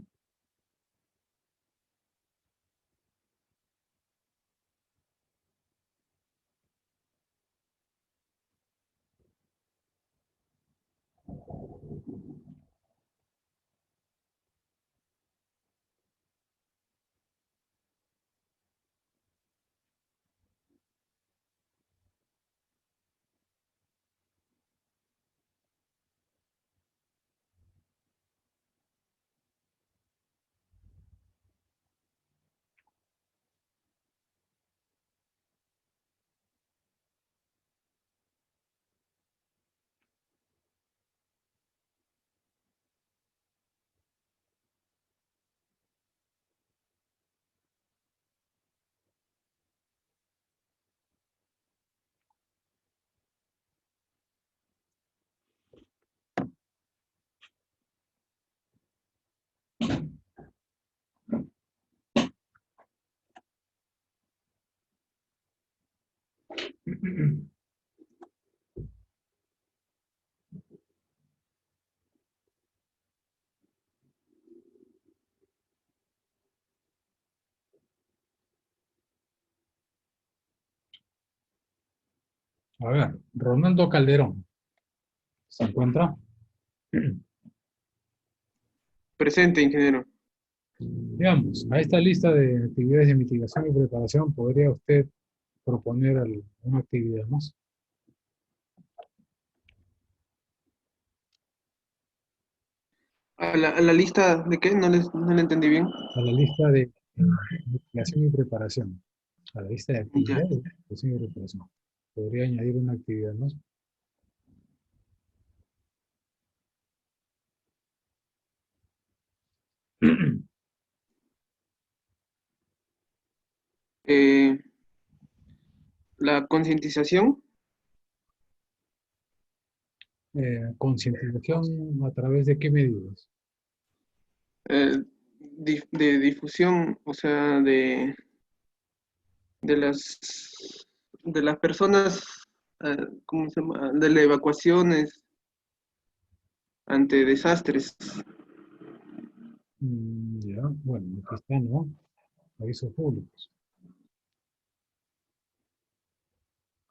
A ver, Ronaldo Calderón, ¿se encuentra?
Presente, ingeniero.
Digamos, a esta lista de actividades de mitigación y preparación, ¿podría usted proponer una actividad más?
¿A la lista de qué? No le entendí bien.
A la lista de mitigación y preparación. A la lista de
Ya.
actividades de mitigación y preparación. ¿Podría añadir una actividad más?
Eh, la concientización,
Concientización a través de qué medidas.
de difusión, o sea, de de las personas, ¿cómo se llama? De las evacuaciones ante desastres.
Ya, bueno, aquí está, ¿no? Avisos públicos.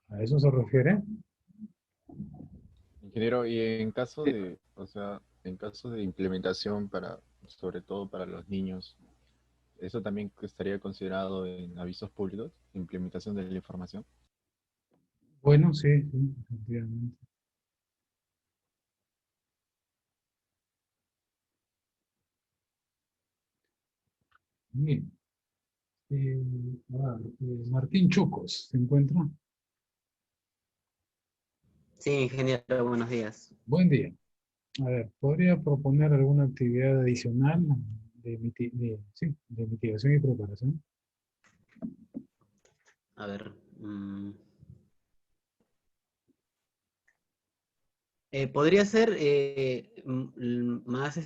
¿A eso se refiere?
Ingeniero, y en caso de, o sea, en caso de implementación para, sobre todo para los niños, ¿eso también estaría considerado en avisos públicos? Implementación de la información.
Bueno, sí, sí, efectivamente. Bien. Martín Chocos, ¿se encuentra?
Sí, ingeniero, buenos días.
Buen día. A ver, ¿podría proponer alguna actividad adicional sí, de mitigación y preparación?
A ver, podría ser más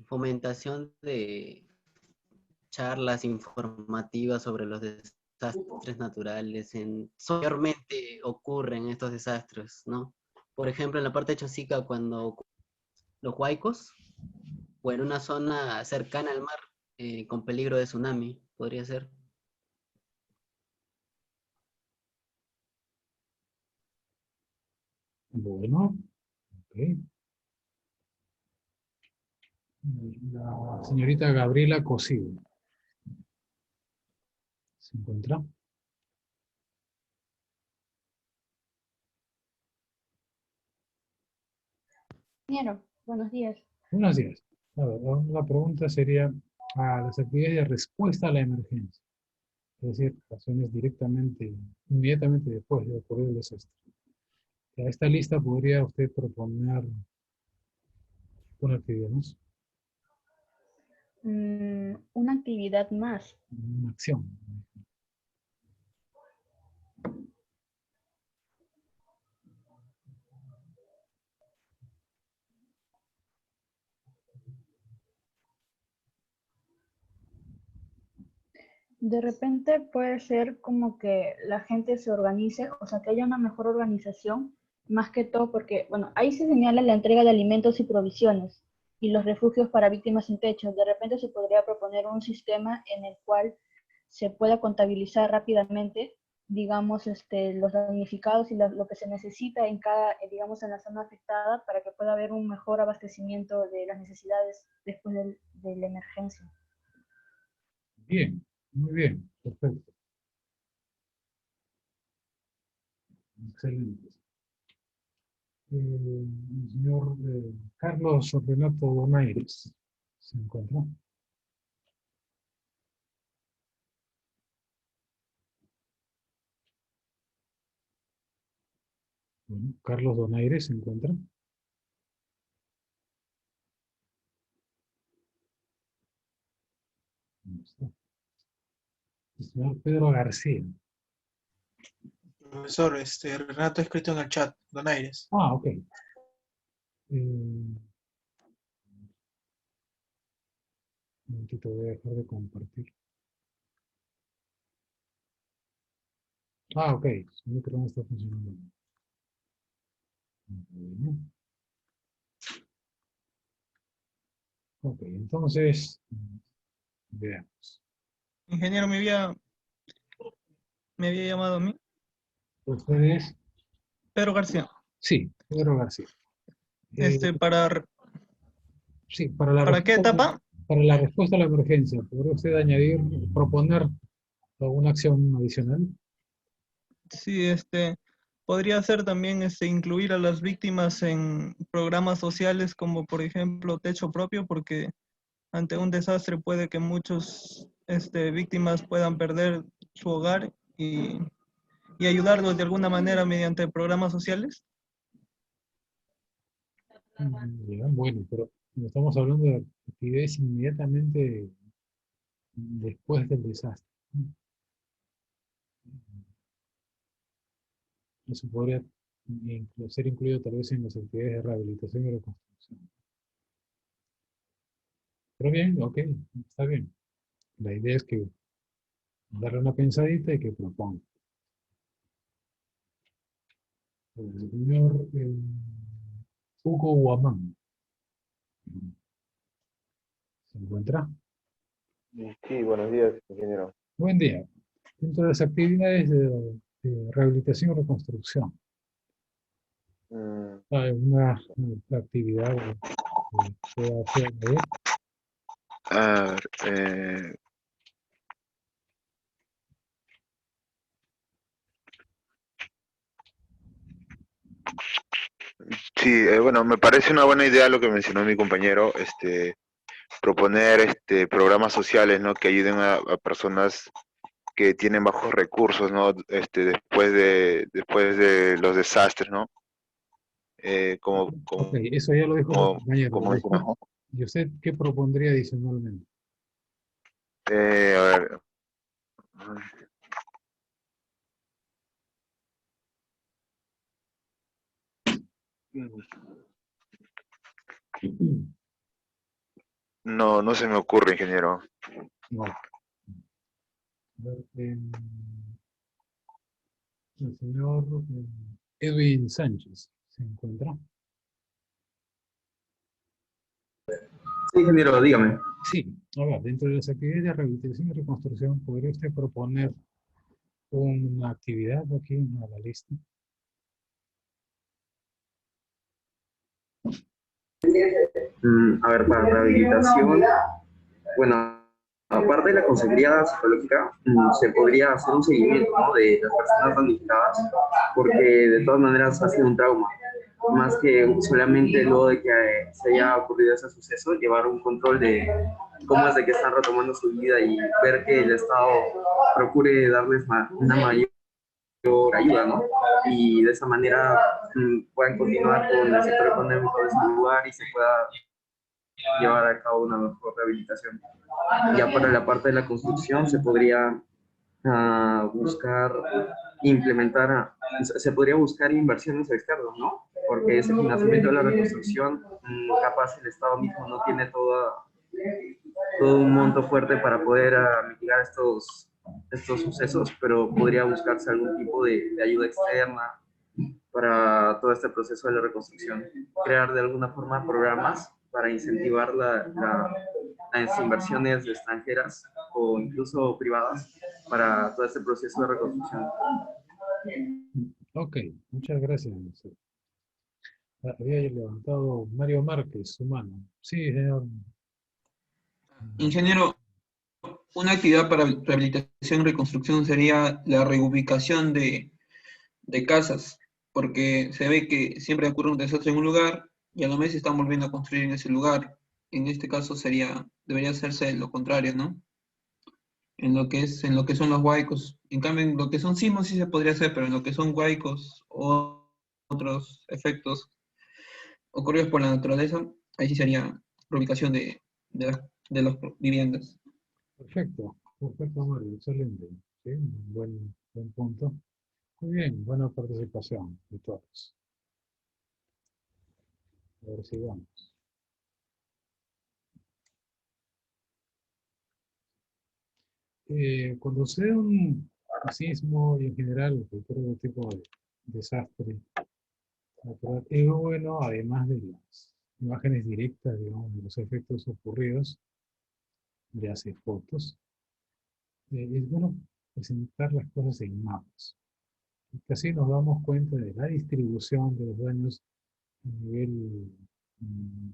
fomentación de charlas informativas sobre los desastres naturales, mayormente ocurren estos desastres, ¿no? Por ejemplo, en la parte de Chosica, cuando los huaicos, o en una zona cercana al mar, con peligro de tsunami, podría ser.
Bueno, ok. La señorita Gabriela Cosido, ¿se encuentra?
Ingeniero, buenos días.
Buenos días. A ver, la pregunta sería a las actividades de respuesta a la emergencia, es decir, acciones directamente, inmediatamente después de ocurrir el desastre. A esta lista podría usted proponer una actividad más,
Una actividad más.
una acción.
De repente puede ser como que la gente se organice, o sea, que haya una mejor organización, más que todo porque, bueno, ahí se señala la entrega de alimentos y provisiones, y los refugios para víctimas sin techo. De repente se podría proponer un sistema en el cual se pueda contabilizar rápidamente, digamos, los damnificados y lo que se necesita en cada, digamos, en la zona afectada para que pueda haber un mejor abastecimiento de las necesidades después de la emergencia.
Bien, muy bien, perfecto. Excelente. El señor Carlos Renato Donaires se encuentra. Bueno, Carlos Donaires se encuentra. ¿Dónde está? El señor Pedro García.
Profesor, Renato ha escrito en el chat, Donaires.
Ah, ok. Un momentito, voy a dejar de compartir. Ah, ok. Su micro no está funcionando. Bueno. Ok, entonces, veamos.
Ingeniero, me había llamado a mí.
Ustedes,
Pedro García.
sí, Pedro García. Sí,
¿Para qué etapa?
para la respuesta a la emergencia, ¿podría usted añadir, proponer alguna acción adicional?
Sí, podría ser también incluir a las víctimas en programas sociales como por ejemplo Techo Propio, porque ante un desastre puede que muchos víctimas puedan perder su hogar y ayudarlos de alguna manera mediante programas sociales.
Ya, bueno, pero no estamos hablando de actividades inmediatamente después del desastre. Eso podría ser incluido tal vez en las actividades de rehabilitación y reconstrucción. Pero bien, ok, está bien. La idea es que darle una pensadita y que proponga. El señor Hugo Guamán. ¿Se encuentra?
Sí, buenos días, ingeniero.
Buen día. Dentro de las actividades de rehabilitación y reconstrucción,
Mm,
¿hay una actividad que pueda hacer añadir?
a ver, sí, bueno, me parece una buena idea lo que mencionó mi compañero, proponer programas sociales, ¿no? Que ayuden a personas que tienen bajos recursos, ¿no? Después de los desastres, ¿no?
Ok, eso ya lo dijo el compañero.
como mencionó.
¿Y usted qué propondría adicionalmente?
A ver. No, no se me ocurre, ingeniero.
No. A ver, el señor Edwin Sánchez se encuentra.
Sí, ingeniero, dígame.
Sí, a ver, dentro de las actividades de rehabilitación y reconstrucción, ¿podría usted proponer una actividad aquí en la lista?
A ver, para rehabilitación, bueno, aparte de la consejería psicológica, se podría hacer un seguimiento, ¿no? De las personas damnificadas, porque de todas maneras ha sido un trauma. Más que solamente luego de que se haya ocurrido ese suceso, llevar un control de cómo es de que están retomando su vida y ver que el Estado procure darles una mayor ayuda, ¿no? Y de esa manera puedan continuar con el sector económico de su lugar y se pueda llevar a cabo una mejor rehabilitación. Ya para la parte de la construcción se podría buscar se podría buscar inversiones externas, ¿no? Porque ese financiamiento de la reconstrucción, capaz el Estado mismo no tiene todo un monto fuerte para poder mitigar estos sucesos, pero podría buscarse algún tipo de ayuda externa para todo este proceso de la reconstrucción. Crear de alguna forma programas para incentivar las inversiones extranjeras o incluso privadas para todo este proceso de reconstrucción.
Ok, muchas gracias. Había levantado Mario Márquez, su mano. Sí, señor.
Ingeniero, una actividad para rehabilitación y reconstrucción sería la reubicación de casas, porque se ve que siempre ocurre un desastre en un lugar y a la vez están volviendo a construir en ese lugar. En este caso debería hacerse lo contrario, ¿no? En lo que son los huaicos. En cambio, en lo que son sismos sí se podría hacer, pero en lo que son huaicos o otros efectos ocurridos por la naturaleza, ahí sí sería reubicación de las viviendas.
Perfecto, perfecto, Mario, excelente. Sí, un buen punto. Muy bien, buena participación de todos. A ver, sigamos. Cuando se da un sismo y en general cualquier tipo de desastre natural, es bueno, además de las imágenes directas, digamos, de los efectos ocurridos, le hace fotos, es bueno presentar las cosas en mapas. Porque así nos damos cuenta de la distribución de los daños a nivel mm,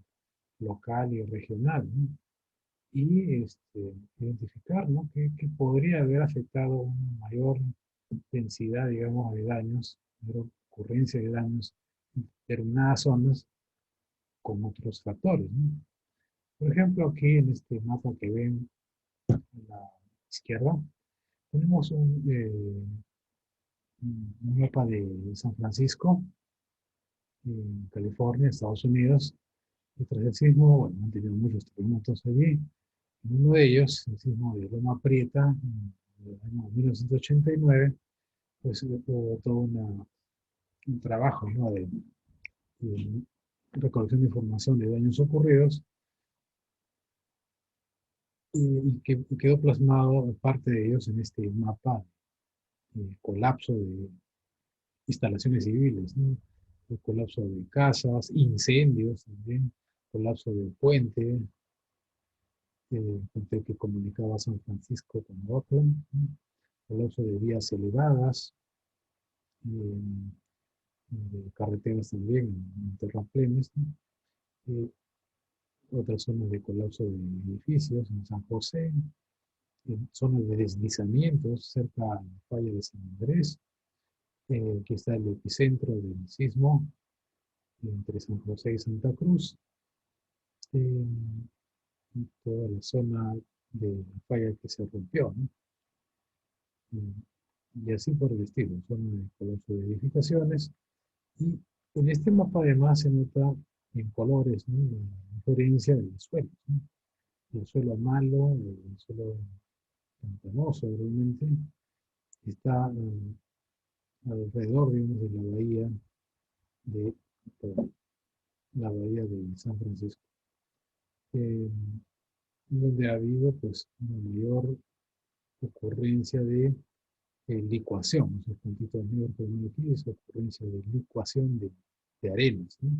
local y regional, ¿no? Y identificar, ¿no? qué podría haber afectado una mayor densidad, digamos, de daños, mayor ocurrencia de daños en determinadas zonas con otros factores, ¿no? Por ejemplo, aquí en este mapa que ven a la izquierda, tenemos un mapa de San Francisco, en California, Estados Unidos, y tras el sismo, bueno, han tenido muchos terremotos allí. Uno de ellos, el sismo de Loma Prieta, en el año 1989, pues hubo todo un trabajo, ¿no? de recolección de información de daños ocurridos y que quedó plasmado parte de ellos en este mapa de colapso de instalaciones civiles, ¿no? El colapso de casas, incendios también, colapso del puente que comunicaba San Francisco con Oakland, ¿no? Colapso de vías elevadas, de carreteras también, en terraplenes, ¿no? Otras zonas de colapso de edificios en San José, en zonas de deslizamientos cerca a la falla de San Andrés, que está el epicentro del sismo entre San José y Santa Cruz, toda la zona de la falla que se rompió, ¿no? Y así por el estilo, zona de colapso de edificaciones. Y en este mapa además se nota en colores, ¿no? La diferencia del suelo, ¿no? El suelo malo, el suelo pantanoso realmente, está alrededor, digamos, de de, la bahía de San Francisco, donde ha habido pues una mayor ocurrencia de licuación, esos puntitos negros que ven aquí, esa ocurrencia de licuación de arenas, ¿no?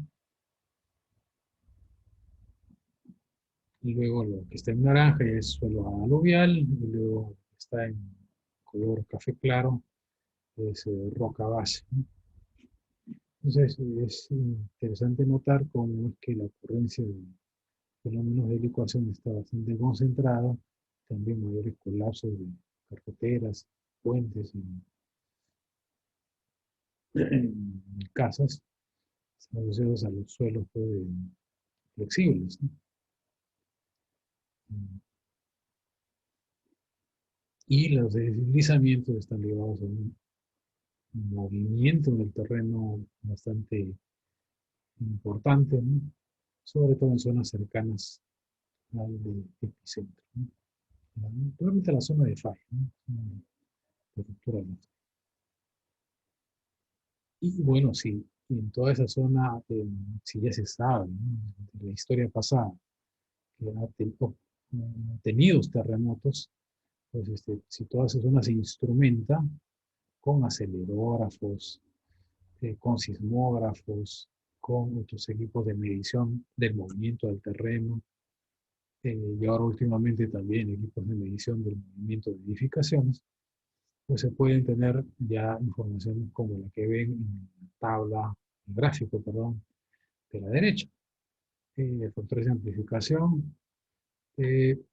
Y luego lo que está en naranja es suelo aluvial, y luego está en color café claro, es roca base, ¿no? Entonces es interesante notar cómo es que la ocurrencia de fenómenos de licuación está bastante concentrada, también mayores colapsos de carreteras, puentes en casas, asociados a los suelos flexibles, ¿no? Y los deslizamientos están ligados a un movimiento del terreno bastante importante, ¿no? Sobre todo en zonas cercanas al epicentro, ¿no? Probablemente la zona de falla, ¿no? De ruptura de la falla. Y bueno, sí, en toda esa zona, si ya se sabe, ¿no? De la historia pasada, que ha tenido terremotos, pues si toda esa zona se instrumenta con acelerógrafos, con sismógrafos, con otros equipos de medición del movimiento del terreno, y ahora últimamente también equipos de medición del movimiento de edificaciones, pues se pueden tener ya información como la que ven en la tabla, el gráfico, perdón, de la derecha. Factores de amplificación,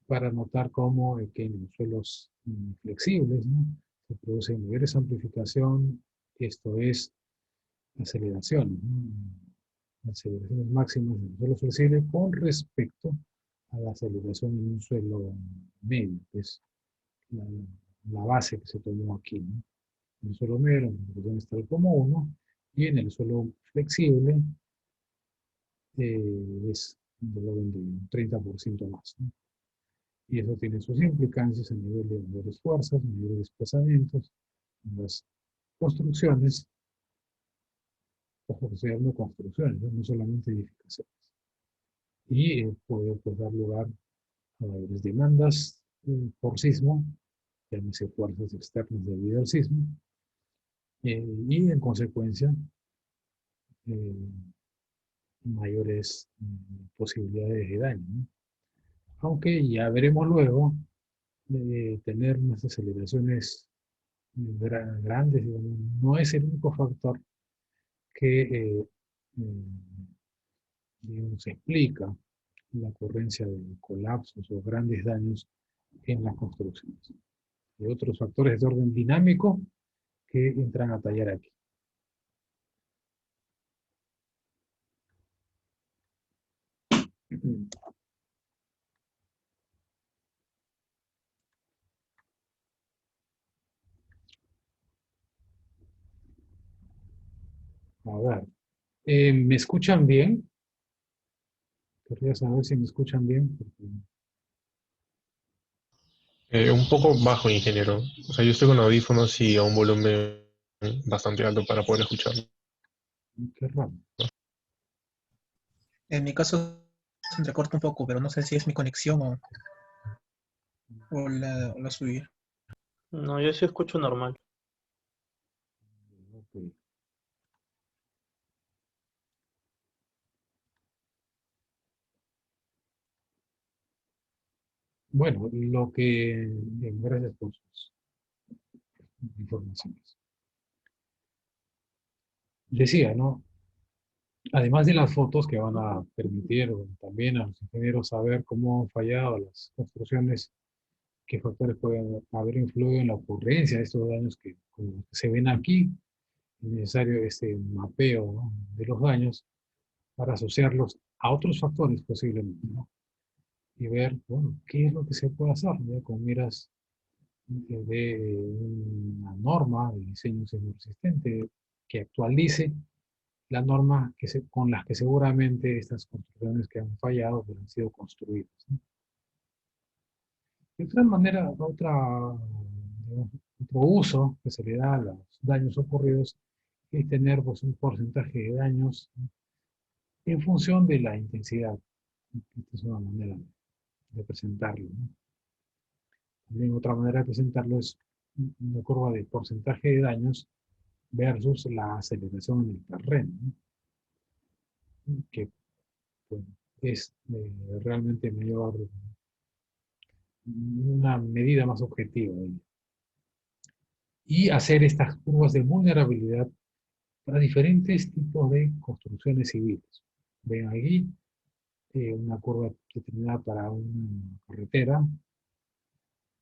para notar cómo que en los suelos flexibles, ¿no?, se producen niveles de amplificación, esto es aceleraciones, ¿no?, aceleraciones máximas en el suelo flexible con respecto a la aceleración en un suelo medio, que es la base que se tomó aquí, ¿no? En el suelo medio la aceleración es tal como 1, y en el suelo flexible es del orden de un 30% más, ¿no? Y eso tiene sus implicancias a nivel de mayores fuerzas, a nivel de desplazamientos, en las construcciones. Ojo que estoy hablando de construcciones, no solamente edificaciones. Y puede pues, dar lugar a mayores demandas por sismo, llámese fuerzas externas debido al sismo, y en consecuencia mayores posibilidades de daño, ¿no? Aunque ya veremos luego de tener unas aceleraciones grandes, digamos, no es el único factor que digamos, explica la ocurrencia de colapsos o grandes daños en las construcciones. Hay otros factores de orden dinámico que entran a tallar aquí. A ver, ¿me escuchan bien? Querría saber si me escuchan bien. Porque...
Un poco bajo, ingeniero. O sea, yo estoy con audífonos y a un volumen bastante alto para poder escucharlo.
Qué raro.
En mi caso se entrecorta un poco, pero no sé si es mi conexión o la suya.
No, yo sí escucho normal.
Okay. Bueno, lo que... Bien, gracias por sus informaciones. Decía, ¿no? Además de las fotos que van a permitir también a los ingenieros saber cómo han fallado las construcciones, qué factores pueden haber influido en la ocurrencia de estos daños que, como se ven aquí, es necesario este mapeo, ¿no?, de los daños para asociarlos a otros factores posiblemente, ¿no? Y ver, bueno, qué es lo que se puede hacer, ¿no?, con miras de una norma de diseño resistente que actualice la norma con las que seguramente estas construcciones que han fallado pues, han sido construidas, ¿no? De otra manera, digamos, otro uso que se le da a los daños ocurridos es tener pues, un porcentaje de daños, ¿no?, en función de la intensidad. Esta es una manera de presentarlo, ¿no? También otra manera de presentarlo es una curva de porcentaje de daños versus la aceleración en el terreno, ¿no?, que pues, es realmente mayor, una medida más objetiva. Y hacer estas curvas de vulnerabilidad para diferentes tipos de construcciones civiles. Ven aquí una curva determinada para una carretera,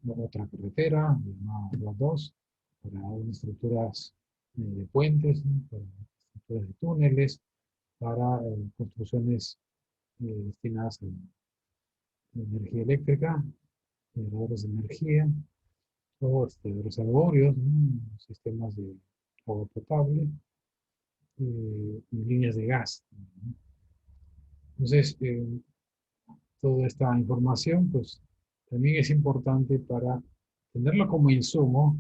otra carretera, llamada 2, para unas estructuras de puentes, ¿no?, para estructuras de túneles, para construcciones destinadas a energía eléctrica, generadores de energía, o reservorios, ¿no?, sistemas de agua potable, y líneas de gas, ¿no? Entonces, toda esta información, pues, también es importante para tenerla como insumo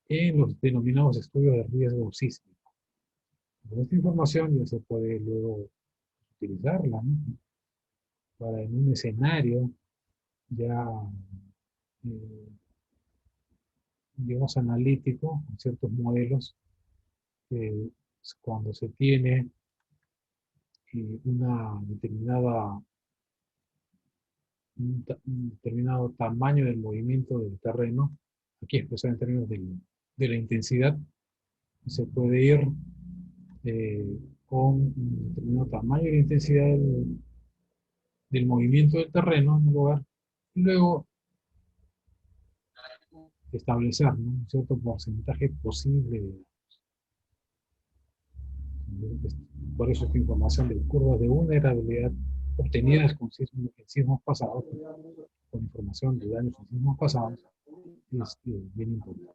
en los denominados estudios de riesgo sísmico. Con esta información ya se puede luego utilizarla, ¿no?, para en un escenario ya, digamos, analítico, con ciertos modelos, cuando se tiene una determinada, un determinado tamaño del movimiento del terreno, aquí expresado en términos de la intensidad, se puede ir con un determinado tamaño de intensidad del movimiento del terreno en el lugar, y luego establecer, ¿no?, un cierto porcentaje posible. Por eso esta información de curvas de vulnerabilidad obtenidas con sismos pasados, con información de daños en sismos pasados, es bien importante.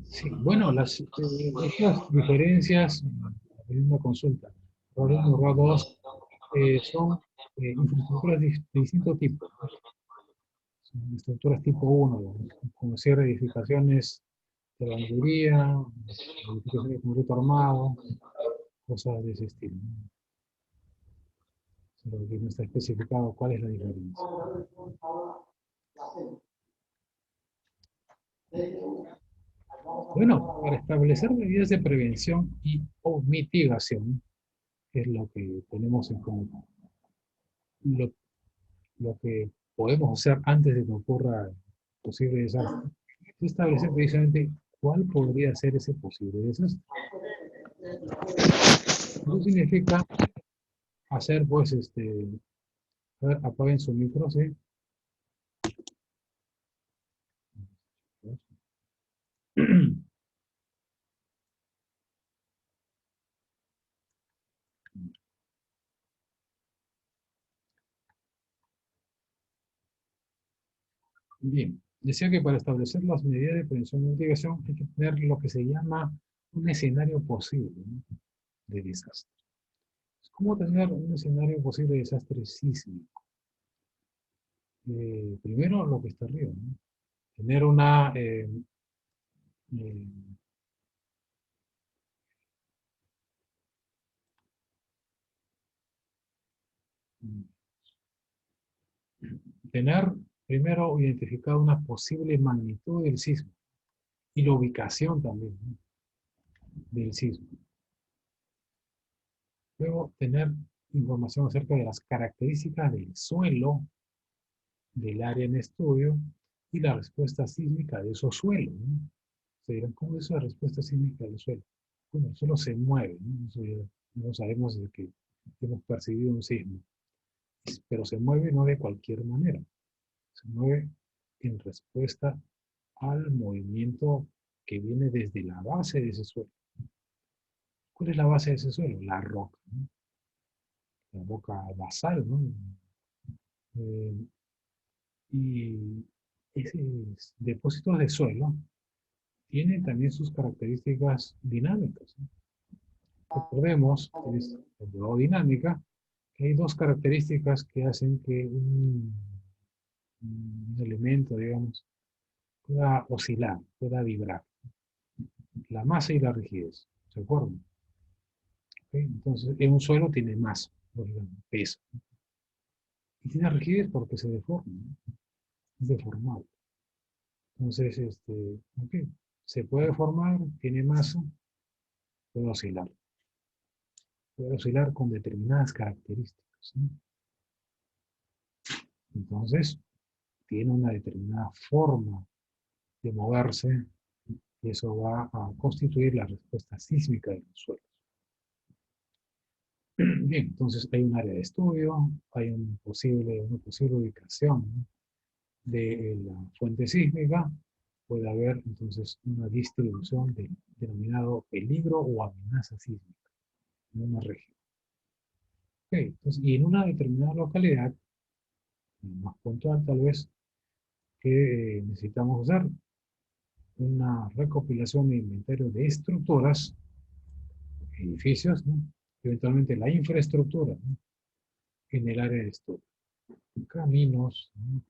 Sí, bueno, estas diferencias en una consulta, ROR 1 y ROR 2, son infraestructuras de distinto tipo. Son estructuras tipo 1, como cierre de edificaciones de lavandería, edificaciones de concreto armado, cosas de ese estilo, ¿no? Pero que no está especificado cuál es la diferencia. Bueno, para establecer medidas de prevención y o mitigación, que es lo que tenemos en común, lo que podemos hacer antes de que ocurra posible desastre, es establecer precisamente cuál podría ser ese posible desastre. Eso significa hacer, pues, a ver, apaguen su micro, ¿sí? Bien, decía que para establecer las medidas de prevención y mitigación hay que tener lo que se llama un escenario posible, ¿no?, de desastre. ¿Cómo tener un escenario posible de desastre sísmico? Primero, lo que está arriba, ¿no? Tener una eh, tener primero identificado una posible magnitud del sismo y la ubicación también, ¿no?, del sismo. Luego, tener información acerca de las características del suelo, del área en estudio y la respuesta sísmica de esos suelos, ¿no? Se dirán, ¿cómo es la respuesta sísmica del suelo? Bueno, el suelo se mueve, ¿no? Eso ya no sabemos de que hemos percibido un sismo, pero se mueve no de cualquier manera, se mueve en respuesta al movimiento que viene desde la base de ese suelo. ¿Cuál es la base de ese suelo? La roca, ¿no?, la roca basal, ¿no? Y esos depósitos de suelo tienen también sus características dinámicas, ¿no? Recordemos, que es la dinámica, que hay dos características que hacen que un elemento, digamos, pueda oscilar, pueda vibrar. La masa y la rigidez, ¿se acuerdan? ¿Okay? Entonces, en un suelo tiene masa, digamos, peso. Y tiene rigidez porque se deforma, ¿no? Es deformable. Entonces, okay, se puede deformar, tiene masa, puede oscilar. Puede oscilar con determinadas características, ¿no? Entonces, tiene una determinada forma de moverse y eso va a constituir la respuesta sísmica de los suelos. Bien, entonces hay un área de estudio, hay una posible ubicación, ¿no?, de la fuente sísmica, puede haber entonces una distribución del denominado peligro o amenaza sísmica en una región. Okay, entonces, y en una determinada localidad, más puntual tal vez, que necesitamos hacer una recopilación e inventario de estructuras, edificios, ¿no?, eventualmente la infraestructura, ¿no?, en el área de estudio. Caminos, ¿no?,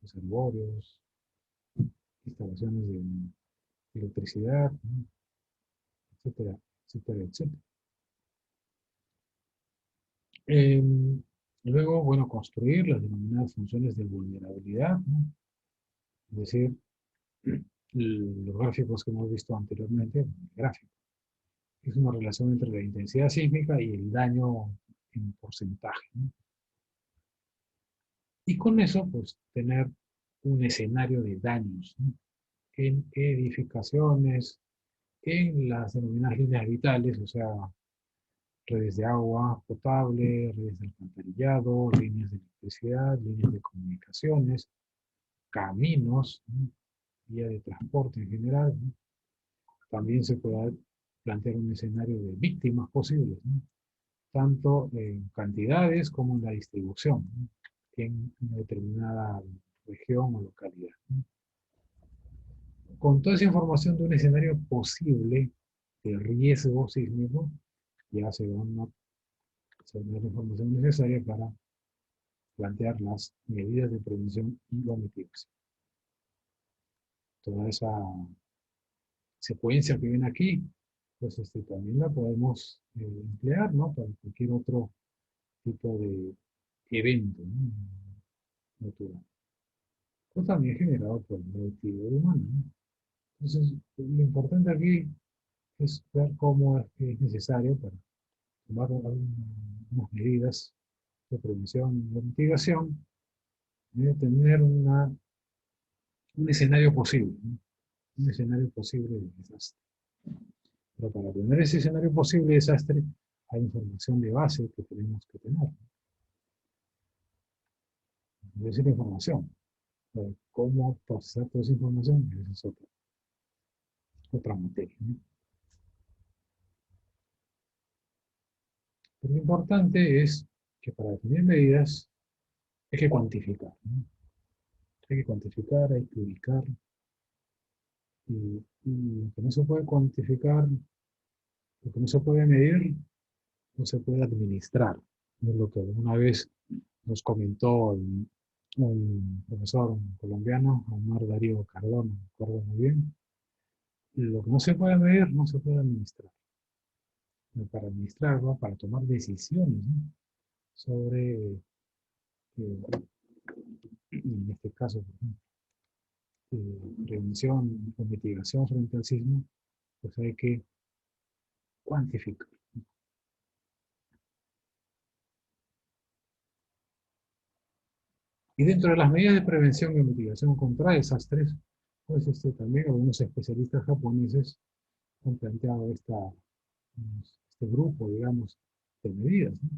reservorios, instalaciones de electricidad, ¿no?, etcétera, etcétera, etcétera. Luego, bueno, construir las denominadas funciones de vulnerabilidad, ¿no? Es decir, los gráficos que hemos visto anteriormente, el gráfico, es una relación entre la intensidad sísmica y el daño en porcentaje, ¿no? Y con eso, pues, tener un escenario de daños, ¿no? En edificaciones, en las denominadas líneas vitales, o sea, redes de agua potable, redes de alcantarillado, líneas de electricidad, líneas de comunicaciones, caminos, ¿no? Vía de transporte en general, ¿no? También se puede plantear un escenario de víctimas posibles, ¿no? Tanto en cantidades como en la distribución, ¿no? En una determinada región o localidad, ¿no? Con toda esa información de un escenario posible de riesgo sísmico, ya se da la información necesaria para plantear las medidas de prevención y la mitigación. Toda esa secuencia que viene aquí, pues también la podemos emplear, ¿no? Para cualquier otro tipo de evento, ¿no? Natural. O también generado por la actividad humana, ¿no? Entonces, lo importante aquí es ver cómo es que es necesario para tomar unas medidas de prevención y de mitigación, tener un escenario posible, ¿no? Un escenario posible de desastre. Pero para tener ese escenario posible de desastre, hay información de base que tenemos que tener. Es decir, información. Cómo procesar toda esa información, esa es otra materia, ¿no? Pero lo importante es que para definir medidas hay que cuantificar, ¿no? Hay que cuantificar, hay que ubicar. Y lo que no se puede cuantificar, lo que no se puede medir, no se puede administrar. Es lo que alguna vez nos comentó un profesor colombiano, Omar Darío Cardona, me acuerdo muy bien. Lo que no se puede medir, no se puede administrar. Para administrarlo, para tomar decisiones, ¿no? Sobre, en este caso, por ejemplo, prevención o mitigación frente al sismo, pues hay que cuantificar. Y dentro de las medidas de prevención y mitigación contra desastres, pues también algunos especialistas japoneses han planteado este grupo, digamos, de medidas, ¿no?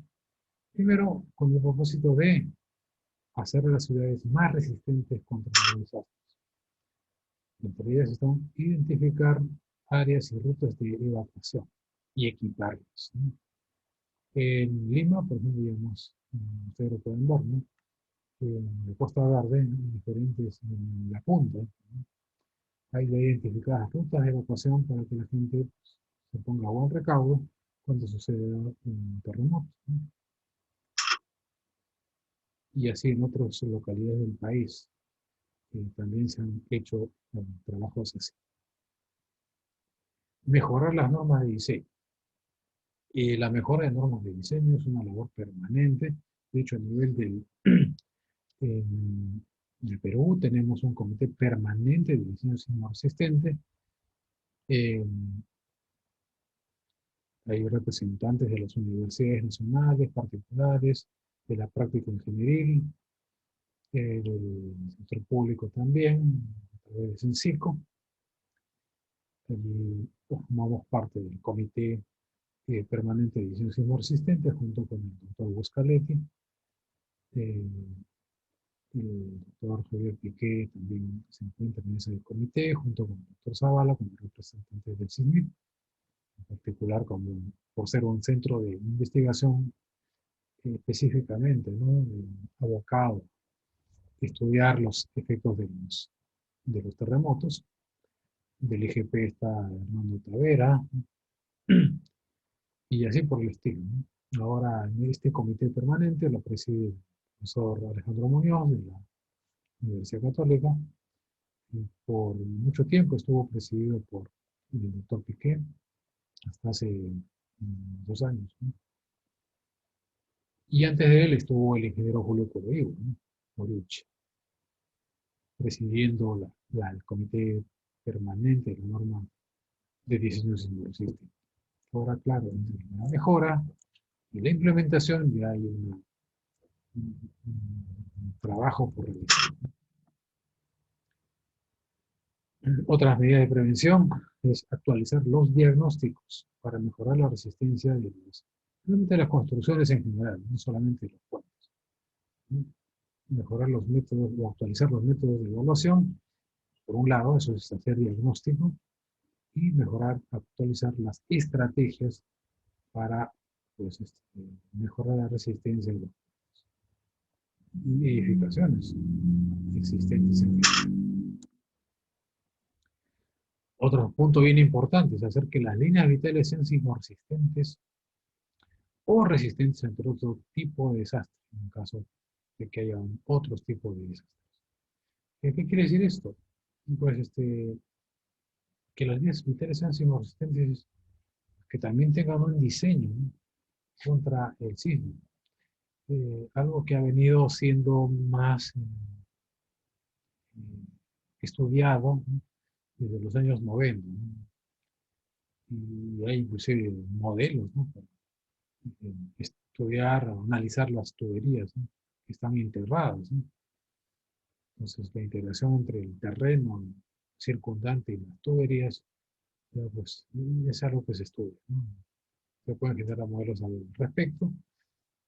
Primero, con el propósito de hacer las ciudades más resistentes contra los desastres. Entre ellas están identificar áreas y rutas de evacuación y equiparlas, ¿no? En Lima, por ejemplo, digamos, ustedes lo pueden ver, ¿no? En la Costa Verde, ¿no? Diferentes en la punta, ¿no? Hay ya identificadas rutas de evacuación para que la gente se ponga a buen recaudo cuando suceda un terremoto, ¿no? Y así en otras localidades del país también se han hecho trabajos así. Mejorar las normas de diseño. La mejora de normas de diseño es una labor permanente. De hecho, a nivel del Perú tenemos un comité permanente de diseño sismo resistente. Hay representantes de las universidades nacionales, particulares, de la práctica ingenieril, del sector público también, a través de CENCICO. Formamos parte del comité permanente de diseño sismo resistente junto con el doctor Buscaletti. El doctor Javier Piqué también se encuentra en ese comité, junto con el doctor Zavala, como representante del CISMIT, en particular por ser un centro de investigación específicamente, ¿no? Abocado a estudiar los efectos de los terremotos. Del IGP está Hernando Tavera, y así por el estilo, ¿no? Ahora, en este comité permanente lo preside el profesor Alejandro Muñoz de la Universidad Católica. Por mucho tiempo estuvo presidido por el doctor Piqué, hasta hace 2 años, ¿no? Y antes de él estuvo el ingeniero Julio Correio, ¿no? Moriuchi, presidiendo el comité permanente de la norma de diseño sismosísmico. Ahora, claro, entre la mejora y la implementación ya hay un trabajo por realizar. Otras medidas de prevención es actualizar los diagnósticos para mejorar la resistencia de las construcciones en general, no solamente de los puentes. Mejorar los métodos o actualizar los métodos de evaluación. Por un lado, eso es hacer diagnóstico y mejorar, actualizar las estrategias para pues, mejorar la resistencia de las edificaciones existentes en general. Otro punto bien importante es hacer que las líneas vitales sean sismoresistentes o resistentes ante otro tipo de desastre, en caso de que haya otros tipos de desastres. ¿Qué quiere decir esto? Pues que las líneas vitales sean sismoresistentes, que también tengan un diseño, ¿no?, contra el sismo. Algo que ha venido siendo más estudiado, ¿no?, desde los años 90, ¿no? Y hay inclusive modelos, ¿no?, para estudiar o analizar las tuberías, ¿no?, que están integradas, ¿no? Entonces, la integración entre el terreno circundante y las tuberías, ya, pues, es algo que se estudia, ¿no? Se pueden generar modelos al respecto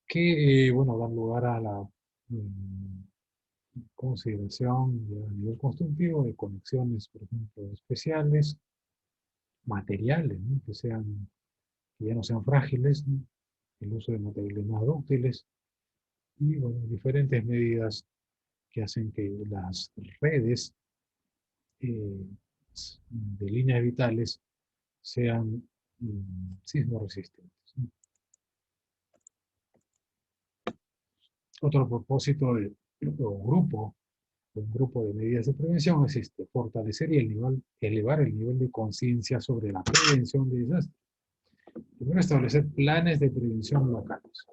que, bueno, dan lugar a la consideración ya a nivel constructivo de conexiones, por ejemplo, especiales, materiales, ¿no?, que ya no sean frágiles, ¿no?, el uso de materiales más dúctiles y, bueno, diferentes medidas que hacen que las redes de líneas vitales sean sismoresistentes, ¿no? Otro propósito un grupo de medidas de prevención es fortalecer y elevar el nivel de conciencia sobre la prevención de desastres. Primero, establecer planes de prevención locales.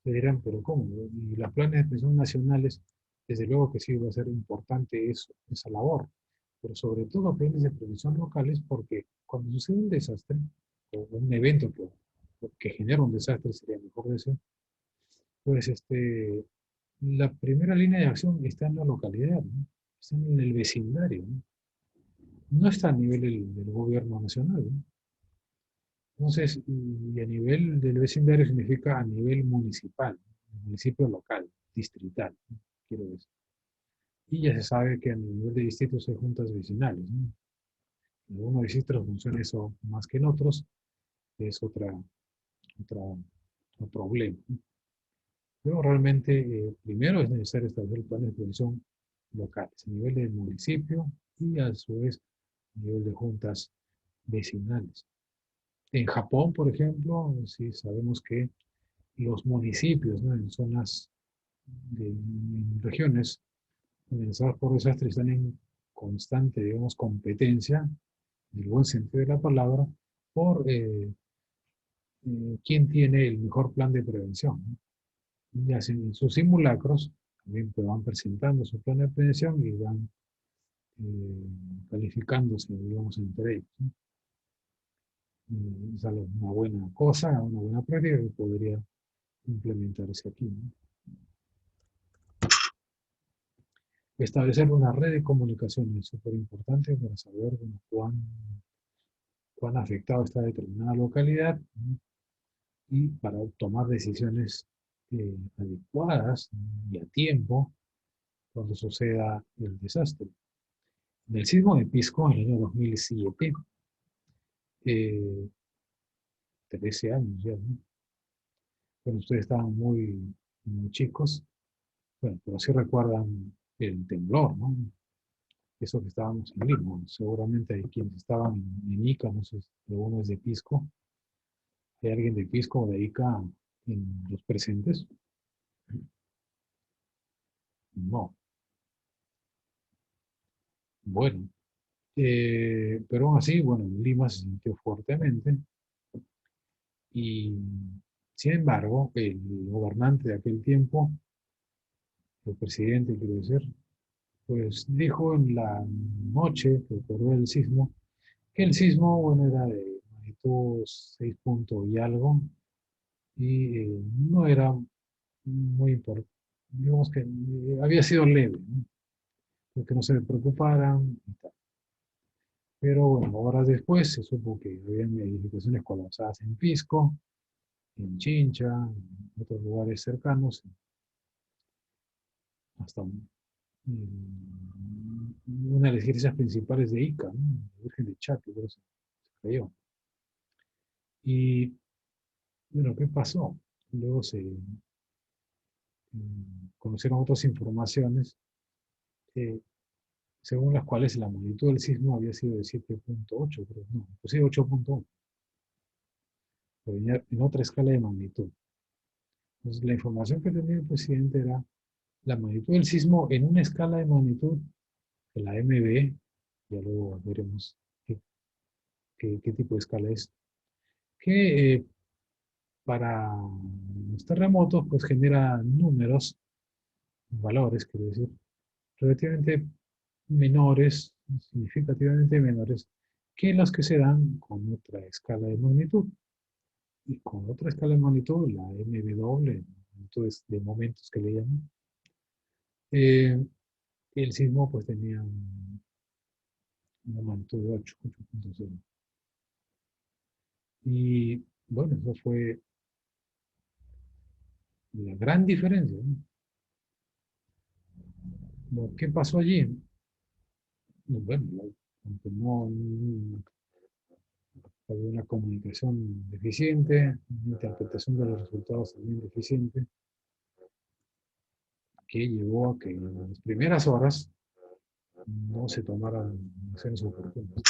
Se dirán, pero ¿cómo? Y los planes de prevención nacionales, desde luego que sí va a ser importante esa labor, pero sobre todo planes de prevención locales, porque cuando sucede un desastre, o un evento que genera un desastre, sería mejor decir, pues la primera línea de acción está en la localidad, ¿no?, está en el vecindario, ¿no? No está a nivel del gobierno nacional, ¿no? Entonces, y a nivel del vecindario significa a nivel municipal, municipio local, distrital, ¿no?, quiero decir. Y ya se sabe que a nivel de distritos hay juntas vecinales, ¿no? En algunos distritos funciona eso más que en otros, es otro problema, ¿no? Pero realmente, primero es necesario establecer planes de prevención locales, a nivel del municipio y a su vez a nivel de juntas vecinales. En Japón, por ejemplo, sí sabemos que los municipios, ¿no?, en zonas, en regiones amenazadas por desastres están en constante, digamos, competencia, en el buen sentido de la palabra, por quién tiene el mejor plan de prevención, ¿no? Y hacen sus simulacros, también pues van presentando su plan de prevención y van calificándose, digamos, entre ellos, ¿no? Es algo, una buena cosa, una buena práctica que podría implementarse aquí, ¿no? Establecer una red de comunicación es súper importante para saber, bueno, cuán afectada está determinada localidad, ¿no?, y para tomar decisiones adecuadas, ¿no?, y a tiempo cuando suceda el desastre. En el sismo de Pisco, en el año 2007, 13 años ya, ¿no? Bueno, ustedes estaban muy chicos, bueno, pero sí recuerdan el temblor, ¿no? Eso que estábamos en Lima. Seguramente hay quienes estaban en Ica, no sé si alguno es de Pisco. ¿Hay alguien de Pisco o de Ica en los presentes? No. Bueno, pero aún así, bueno, en Lima se sintió fuertemente y Sin embargo, el gobernante de aquel tiempo, el presidente, quiero decir, pues dijo en la noche que ocurrió el sismo, que el sismo, bueno, era de magnitud 6 puntos y algo, y no era muy importante, digamos que había sido leve, ¿no? Que no se preocuparan y tal. Pero bueno, horas después se supo que había edificaciones colapsadas en Pisco, en Chincha, en otros lugares cercanos, hasta una de las iglesias principales de Ica, ¿no? La Virgen de Chaco, pero se cayó. Y bueno, ¿qué pasó? Luego se conocieron otras informaciones según las cuales la magnitud del sismo había sido de 7.8, creo, no, inclusive 8.1, pero venía en otra escala de magnitud. Entonces, la información que tenía el presidente era la magnitud del sismo en una escala de magnitud de la MB, ya luego veremos qué tipo de escala es, que para los terremotos pues genera números, valores, quiero decir, relativamente menores, significativamente menores, que los que se dan con otra escala de magnitud. Y con otra escala de magnitud, la MB doble, entonces de momentos que le llaman, el sismo pues tenía una magnitud de 8.0. Y bueno, eso fue la gran diferencia, ¿no? ¿Qué pasó allí? Bueno, aunque no había una comunicación deficiente, una interpretación de los resultados también deficiente, que llevó a que en las primeras horas no se tomaran acciones oportunas.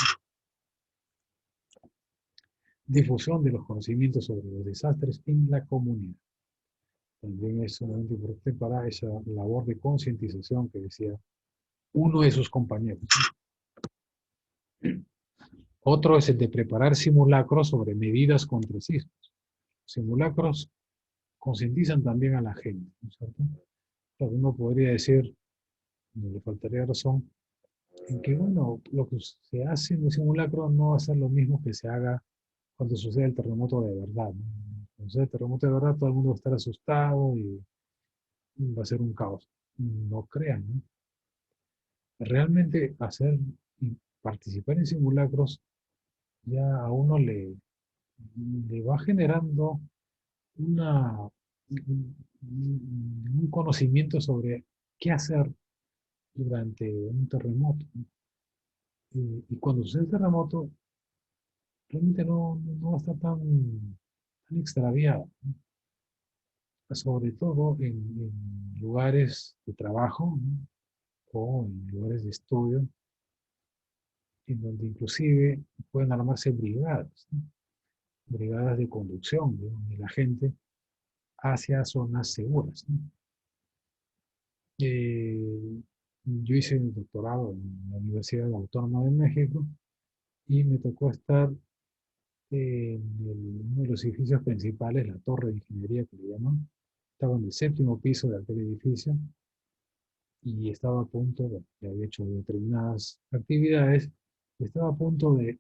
Difusión de los conocimientos sobre los desastres en la comunidad. También es sumamente importante para esa labor de concientización que decía uno de sus compañeros. Otro es el de preparar simulacros sobre medidas contra sismos. Simulacros concientizan también a la gente, ¿no es cierto? Pero uno podría decir, no le faltaría razón, en que, bueno, lo que se hace en el simulacro no va a ser lo mismo que se haga cuando sucede el terremoto de verdad, ¿no? Cuando sucede el terremoto de verdad, todo el mundo va a estar asustado y va a ser un caos. No crean, ¿no? Realmente hacer y participar en simulacros ya a uno le va generando un conocimiento sobre qué hacer durante un terremoto, ¿no? Y cuando sucede el terremoto, realmente no va a estar tan extraviado, ¿no? Sobre todo en lugares de trabajo, ¿no? O en lugares de estudio, en donde inclusive pueden armarse brigadas, ¿no? Brigadas de conducción, ¿no? De la gente hacia zonas seguras, ¿no? Yo hice un doctorado en la Universidad Autónoma de México y me tocó estar en uno de los edificios principales, la torre de ingeniería que le llaman. Estaba en el 7º piso de aquel edificio y estaba a punto, bueno, ya había hecho determinadas actividades, estaba a punto de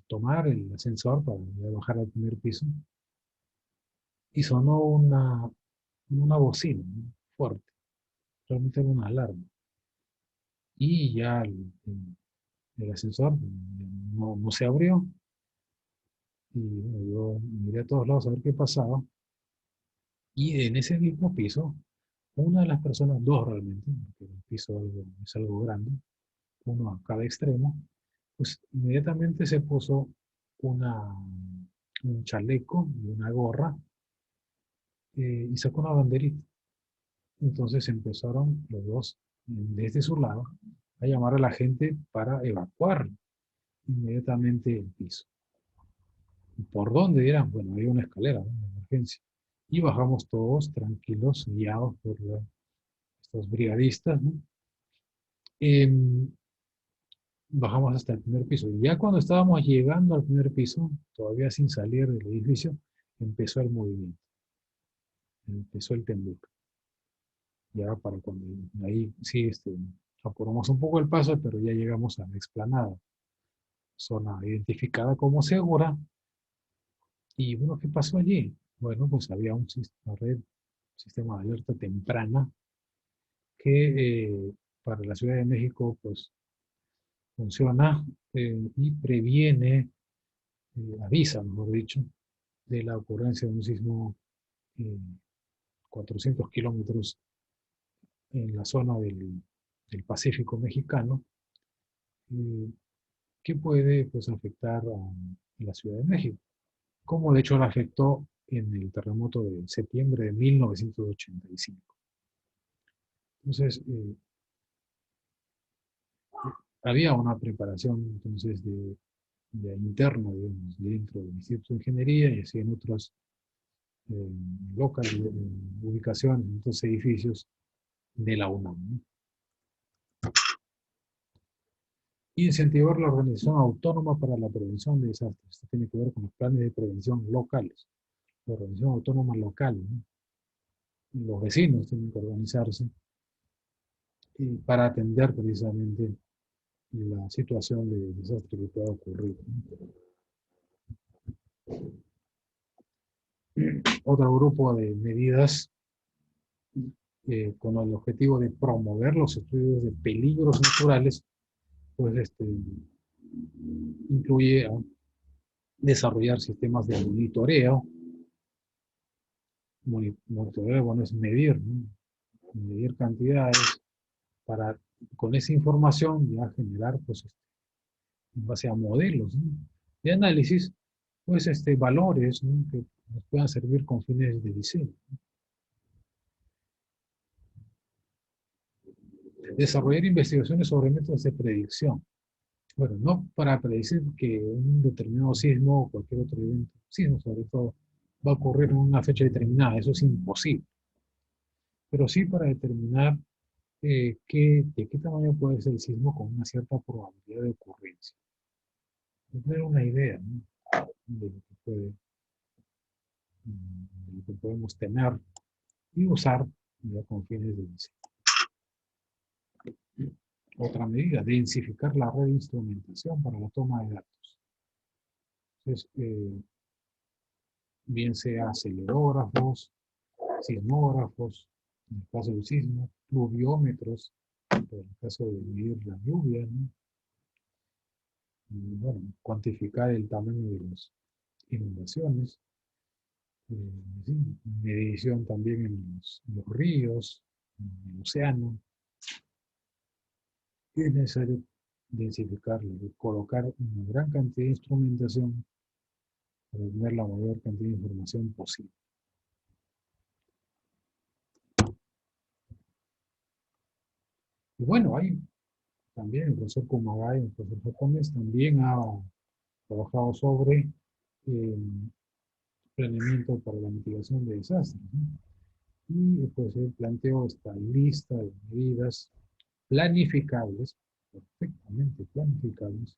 tomar el ascensor para bajar al primer piso y sonó una bocina, ¿no? Fuerte, realmente era una alarma. Y ya el ascensor no se abrió y bueno, yo miré a todos lados a ver qué pasaba y en ese mismo piso, una de las personas, dos realmente, porque el piso es algo grande, uno a cada extremo, pues inmediatamente se puso un chaleco y una gorra y sacó una banderita. Entonces empezaron los dos, desde su lado, a llamar a la gente para evacuar inmediatamente el piso. ¿Por dónde dirán? Bueno, hay una escalera, ¿no? De emergencia. Y bajamos todos tranquilos, guiados por estos brigadistas, ¿no? Bajamos hasta el primer piso. Y ya cuando estábamos llegando al primer piso, todavía sin salir del edificio, empezó el movimiento, empezó el temblor. Ya para cuando ahí sí apuramos un poco el paso, pero ya llegamos a la explanada, zona identificada como segura. Y bueno, ¿qué pasó allí? Bueno, pues había un sistema de alerta temprana que para la Ciudad de México pues funciona y previene, avisa, mejor dicho, de la ocurrencia de un sismo 400 kilómetros en la zona del Pacífico mexicano, eh, que puede pues, afectar a la Ciudad de México, como de hecho la afectó en el terremoto de septiembre de 1985. Entonces, había una preparación entonces interna, digamos, dentro del Instituto de Ingeniería y así en otras ubicaciones, en otros edificios de la UNAM, ¿no? Incentivar la organización autónoma para la prevención de desastres. Esto tiene que ver con los planes de prevención locales, la organización autónoma local, ¿no? Los vecinos tienen que organizarse para atender precisamente la situación de desastre que pueda ocurrir, ¿no? Otro grupo de medidas con el objetivo de promover los estudios de peligros naturales, pues incluye desarrollar sistemas de monitoreo. Monitoreo, bueno, es medir, ¿no? Medir cantidades para, con esa información, ya generar, pues, en base a modelos, ¿no?, de análisis, pues, valores, ¿no?, que nos puedan servir con fines de diseño. Desarrollar investigaciones sobre métodos de predicción. Bueno, no para predecir que un determinado sismo o cualquier otro evento, sismo sobre todo, va a ocurrir en una fecha determinada, eso es imposible. Pero sí para determinar de qué tamaño puede ser el sismo con una cierta probabilidad de ocurrencia. Tener una idea, ¿no?, de lo que podemos tener y usar ya con fines de diseño. Otra medida, densificar la red de instrumentación para la toma de datos. Entonces, bien sea acelerógrafos, sismógrafos, en el caso del sismo, pluviómetros, en el caso de medir la lluvia, ¿no?, y, bueno, cuantificar el tamaño de las inundaciones, sí, medición también en los ríos, en el océano. Y es necesario densificarlo, colocar una gran cantidad de instrumentación para tener la mayor cantidad de información posible. Y bueno, hay también el profesor Kumagay, el profesor Gómez también ha trabajado sobre planeamiento para la mitigación de desastres, ¿no? Y pues él planteó esta lista de medidas planificables, perfectamente planificables,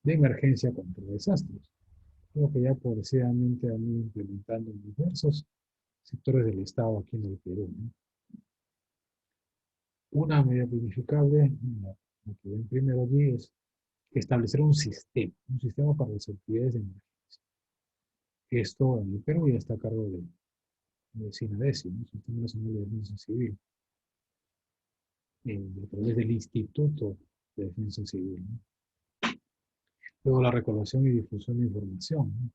de emergencia contra desastres. Creo que ya progresivamente han ido implementando en diversos sectores del Estado aquí en el Perú, ¿no? Una medida planificable, la que ven primero allí, es establecer un sistema para las actividades de emergencia. Esto en el Perú ya está a cargo de SINADECI, ¿no?, Sistema Nacional de Defensa Civil, a través del Instituto de Defensa Civil, ¿no? Luego la recolección y difusión de información, ¿no?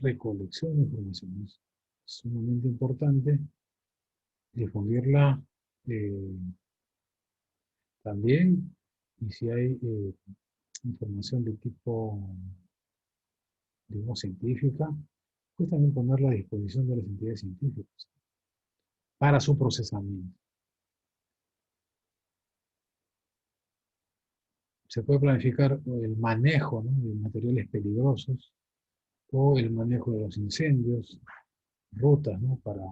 Recolección de información es sumamente importante, difundirla también, y si hay información de tipo, digamos, científica, pues también ponerla a disposición de las entidades científicas para su procesamiento. Se puede planificar el manejo, ¿no?, de materiales peligrosos o el manejo de los incendios, rutas, ¿no?, para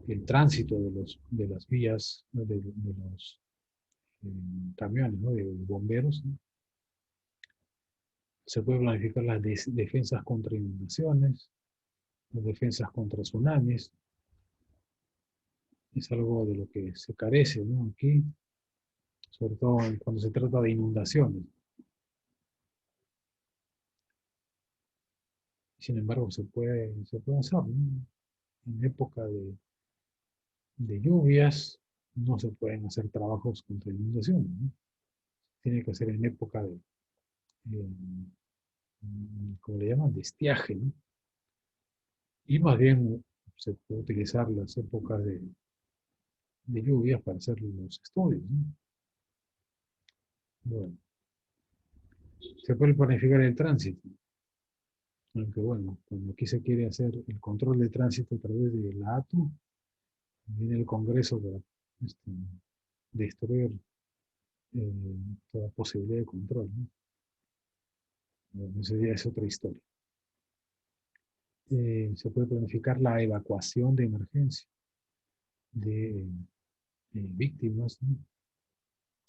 el tránsito de las vías, ¿no?, de los camiones, ¿no?, de bomberos, ¿no?, Se puede planificar las defensas contra inundaciones, las defensas contra tsunamis. Es algo de lo que se carece, ¿no? Aquí, sobre todo cuando se trata de inundaciones. Sin embargo, se puede hacer, ¿no? En época de lluvias no se pueden hacer trabajos contra inundaciones, ¿no? Tiene que ser en época de, ¿cómo le llaman? De estiaje, ¿no? Y más bien se puede utilizar las épocas de lluvias para hacer los estudios, ¿no? Bueno, se puede planificar el tránsito. Aunque bueno, cuando aquí se quiere hacer el control de tránsito a través de la ATU, viene el Congreso para destruir toda posibilidad de control, ¿no? Bueno, esa ya es otra historia. Se puede planificar la evacuación de emergencia de víctimas, ¿no?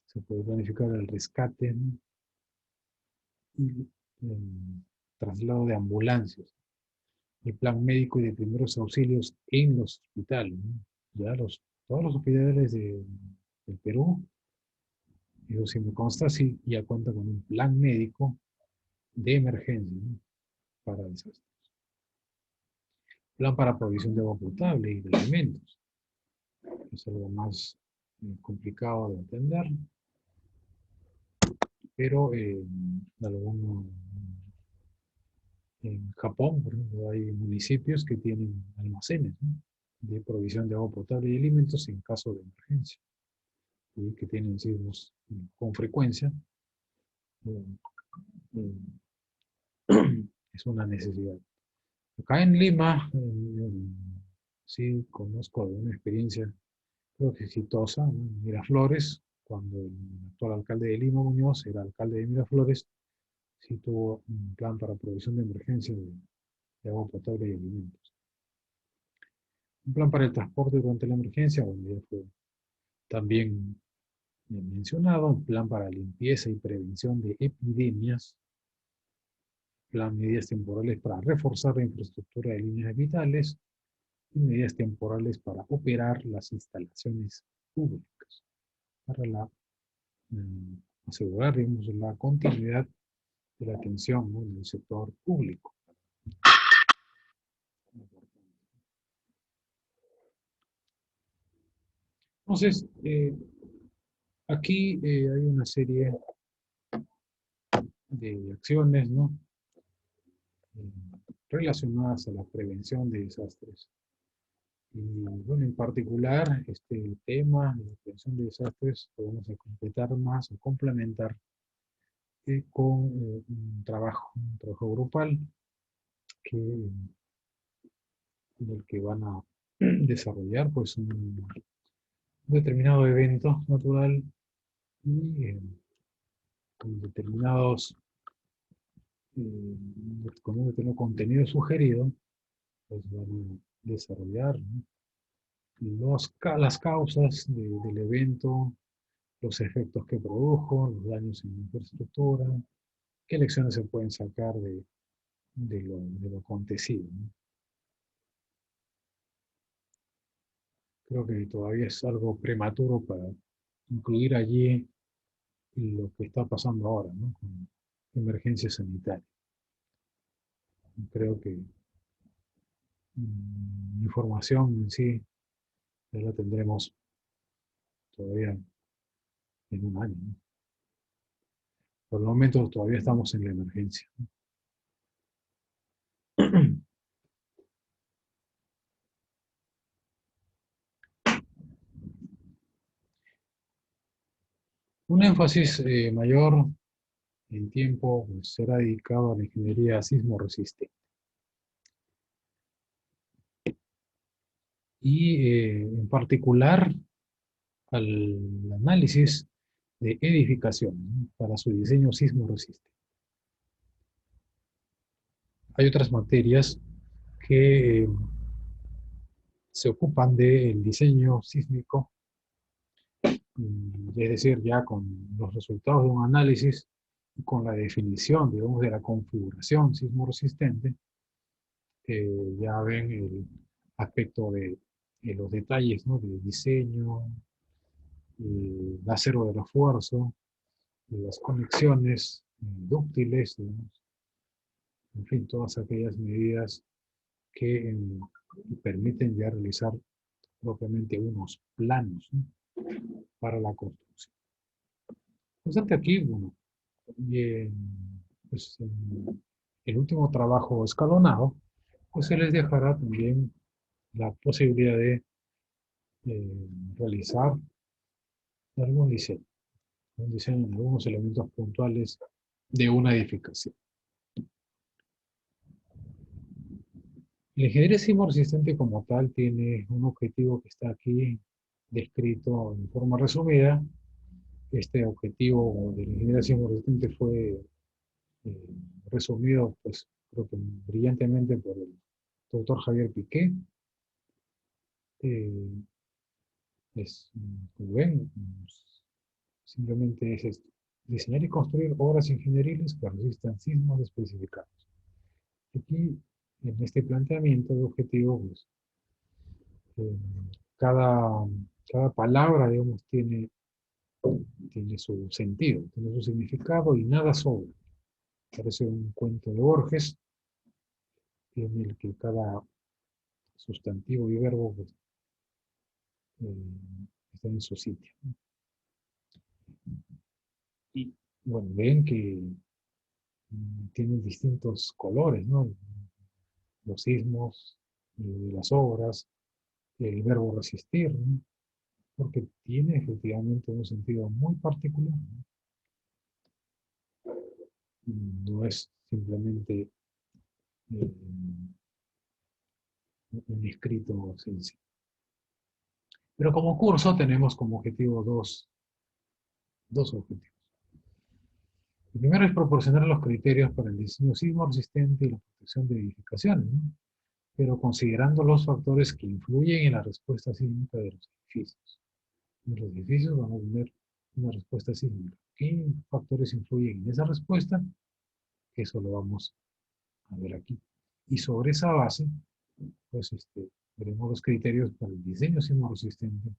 Se puede planificar el rescate, ¿no? Y el traslado de ambulancias, el plan médico y de primeros auxilios en los hospitales, ¿no? Ya todos los hospitales del Perú, eso sí me consta, sí, ya cuenta con un plan médico de emergencia, ¿no? Para desastres. Plan para provisión de agua potable y de alimentos. Es algo más complicado de entender, pero en Japón, por ejemplo, hay municipios que tienen almacenes, ¿no? De provisión de agua potable y alimentos en caso de emergencia, y que tienen sismos con frecuencia. Es una necesidad. Acá en Lima, sí conozco de una experiencia, creo que exitosa, ¿no? En Miraflores, cuando el actual alcalde de Lima, Muñoz, era alcalde de Miraflores, sí tuvo un plan para provisión de emergencia de agua potable y alimentos. Un plan para el transporte durante la emergencia, donde ya fue también mencionado, un plan para limpieza y prevención de epidemias, plan medidas temporales para reforzar la infraestructura de líneas vitales y medidas temporales para operar las instalaciones públicas, para asegurar, digamos, la continuidad de la atención, ¿no? En el sector público. Entonces, aquí hay una serie de acciones, ¿no? Relacionadas a la prevención de desastres. Y bueno, en particular, este tema de la prevención de desastres lo vamos a completar más o complementar con un trabajo grupal en el que van a desarrollar pues un determinado evento natural y con determinados con un determinado contenido sugerido, pues van a desarrollar, ¿no? Las causas del evento, los efectos que produjo, los daños en la infraestructura, qué lecciones se pueden sacar de lo acontecido, ¿no? Creo que todavía es algo prematuro para incluir allí lo que está pasando ahora, ¿no? Con emergencia sanitaria. Creo que información en sí ya la tendremos todavía en un año, ¿no? Por el momento todavía estamos en la emergencia, ¿no? Un énfasis mayor en tiempo pues, será dedicado a la ingeniería sismo resistente. Y en particular al análisis de edificaciones, ¿no? Para su diseño sismo resistente. Hay otras materias que se ocupan del diseño sísmico, es decir, ya con los resultados de un análisis con la definición, digamos, de la configuración sismo resistente, ya ven el aspecto de los detalles, ¿no? De diseño, el acero de refuerzo, las conexiones dúctiles, digamos, en fin, todas aquellas medidas que permiten ya realizar propiamente unos planos, ¿no? Para la construcción. Pues hasta aquí, bueno, pues en el último trabajo escalonado, pues se les dejará también la posibilidad de realizar algún diseño, un diseño en algunos elementos puntuales de una edificación. La ingeniería sismo resistente como tal tiene un objetivo que está aquí descrito en forma resumida. Este objetivo de la ingeniería sismo resistente fue resumido, pues creo que brillantemente por el doctor Javier Piqué. Como ven, simplemente es esto: diseñar y construir obras ingenieriles que resistan sismos especificados. Aquí, en este planteamiento de objetivo, pues, cada palabra, digamos, tiene su sentido, tiene su significado y nada sobra. Parece un cuento de Borges, en el que cada sustantivo y verbo pues, está en su sitio. Y bueno, ven que tienen distintos colores, ¿no? Los sismos, las obras, el verbo resistir, ¿no? Porque tiene efectivamente un sentido muy particular, ¿no? No es simplemente un escrito sencillo. Pero como curso tenemos como objetivo dos objetivos. El primero es proporcionar los criterios para el diseño sismo resistente y la protección de edificaciones, ¿no? Pero considerando los factores que influyen en la respuesta sísmica de los edificios. Los edificios van a tener una respuesta sísmica. ¿Qué factores influyen en esa respuesta? Eso lo vamos a ver aquí. Y sobre esa base, pues veremos los criterios para el diseño sismo resistente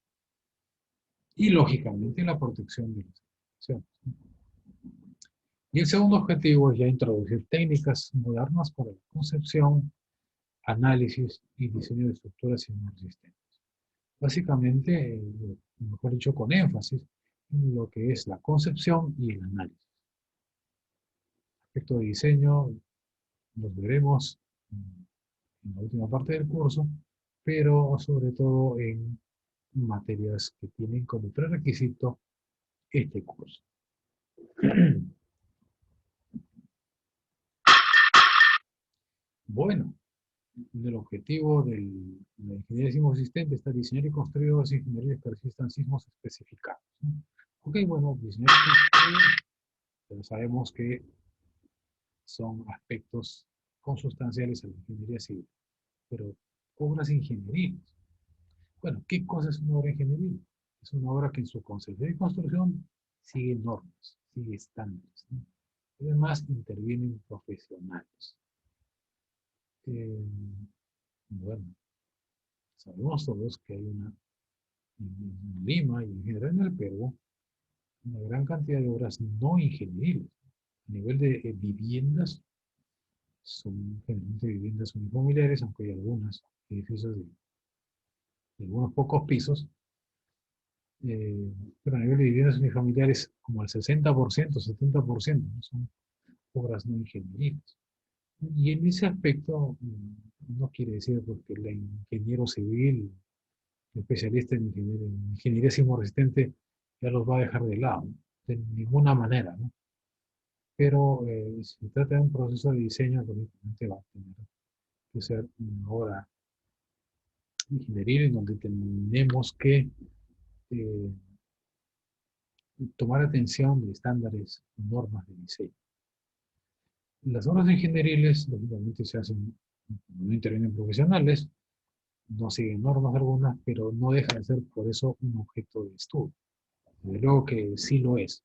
y, lógicamente, la protección de las edificaciones. Y el segundo objetivo es ya introducir técnicas modernas para la concepción, análisis y diseño de estructuras sismo resistentes. Básicamente, mejor dicho, con énfasis en lo que es la concepción y el análisis. Respecto de diseño, los veremos en la última parte del curso, pero sobre todo en materias que tienen como prerequisito este curso. Bueno, el objetivo de la ingeniería sismo resistente está diseñar y construir obras ingenierías que resistan sismos especificados, ¿no? Ok, bueno, diseñar y construir, pero sabemos que son aspectos consustanciales a la ingeniería civil. Pero obras ingenieriles. Bueno, ¿qué cosa es una obra ingenieril? Es una obra que en su concepción y construcción sigue normas, sigue estándares, ¿no? Además, intervienen profesionales. Bueno, sabemos todos que hay en Lima y en general en el Perú, una gran cantidad de obras no ingenieriles. A nivel de viviendas, son generalmente viviendas unifamiliares, aunque hay algunos edificios de algunos pocos pisos, pero a nivel de viviendas unifamiliares, como el 60%, 70%, ¿no? Son obras no ingenieriles. Y en ese aspecto, no quiere decir porque el ingeniero civil, el especialista en ingeniería sismo resistente, ya los va a dejar de lado, ¿no? De ninguna manera, ¿no? Pero si se trata de un proceso de diseño, lógicamente va a tener que ser una obra ingenieril en donde tenemos que tomar atención de estándares y normas de diseño. Las obras ingenieriles, lógicamente, se hacen, no intervienen profesionales, no siguen normas algunas, pero no deja de ser por eso un objeto de estudio. Desde luego que sí lo es.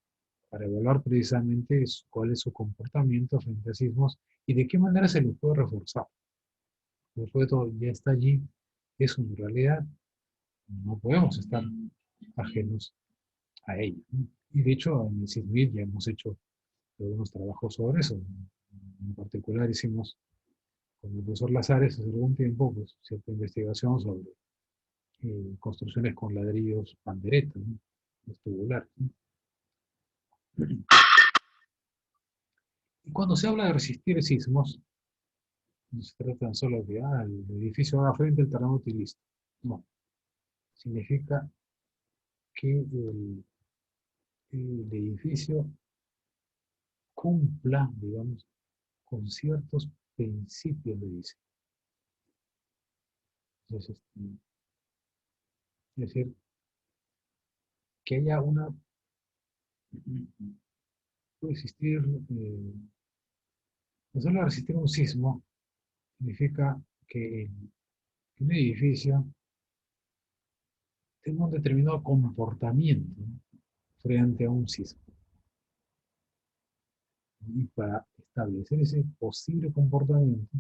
para evaluar precisamente cuál es su comportamiento frente a sismos y de qué manera se lo puede reforzar. Después de todo, ya está allí, es una realidad, no podemos estar ajenos a ella, ¿no? Y de hecho, en el CISMID ya hemos hecho algunos trabajos sobre eso. En particular hicimos con el profesor Lazares hace algún tiempo pues, cierta investigación sobre construcciones con ladrillos pandereta, ¿no? Los tubulares, ¿no? Y cuando se habla de resistir sismos, no se trata tan solo de el edificio haga frente al terremoto y listo. No. Significa que el edificio cumpla, digamos, con ciertos principios de diseño. Entonces, es decir, que haya una, puede existir, no solo resistir un sismo, significa que un edificio tenga un determinado comportamiento, ¿no?, frente a un sismo. Y para establecer ese posible comportamiento,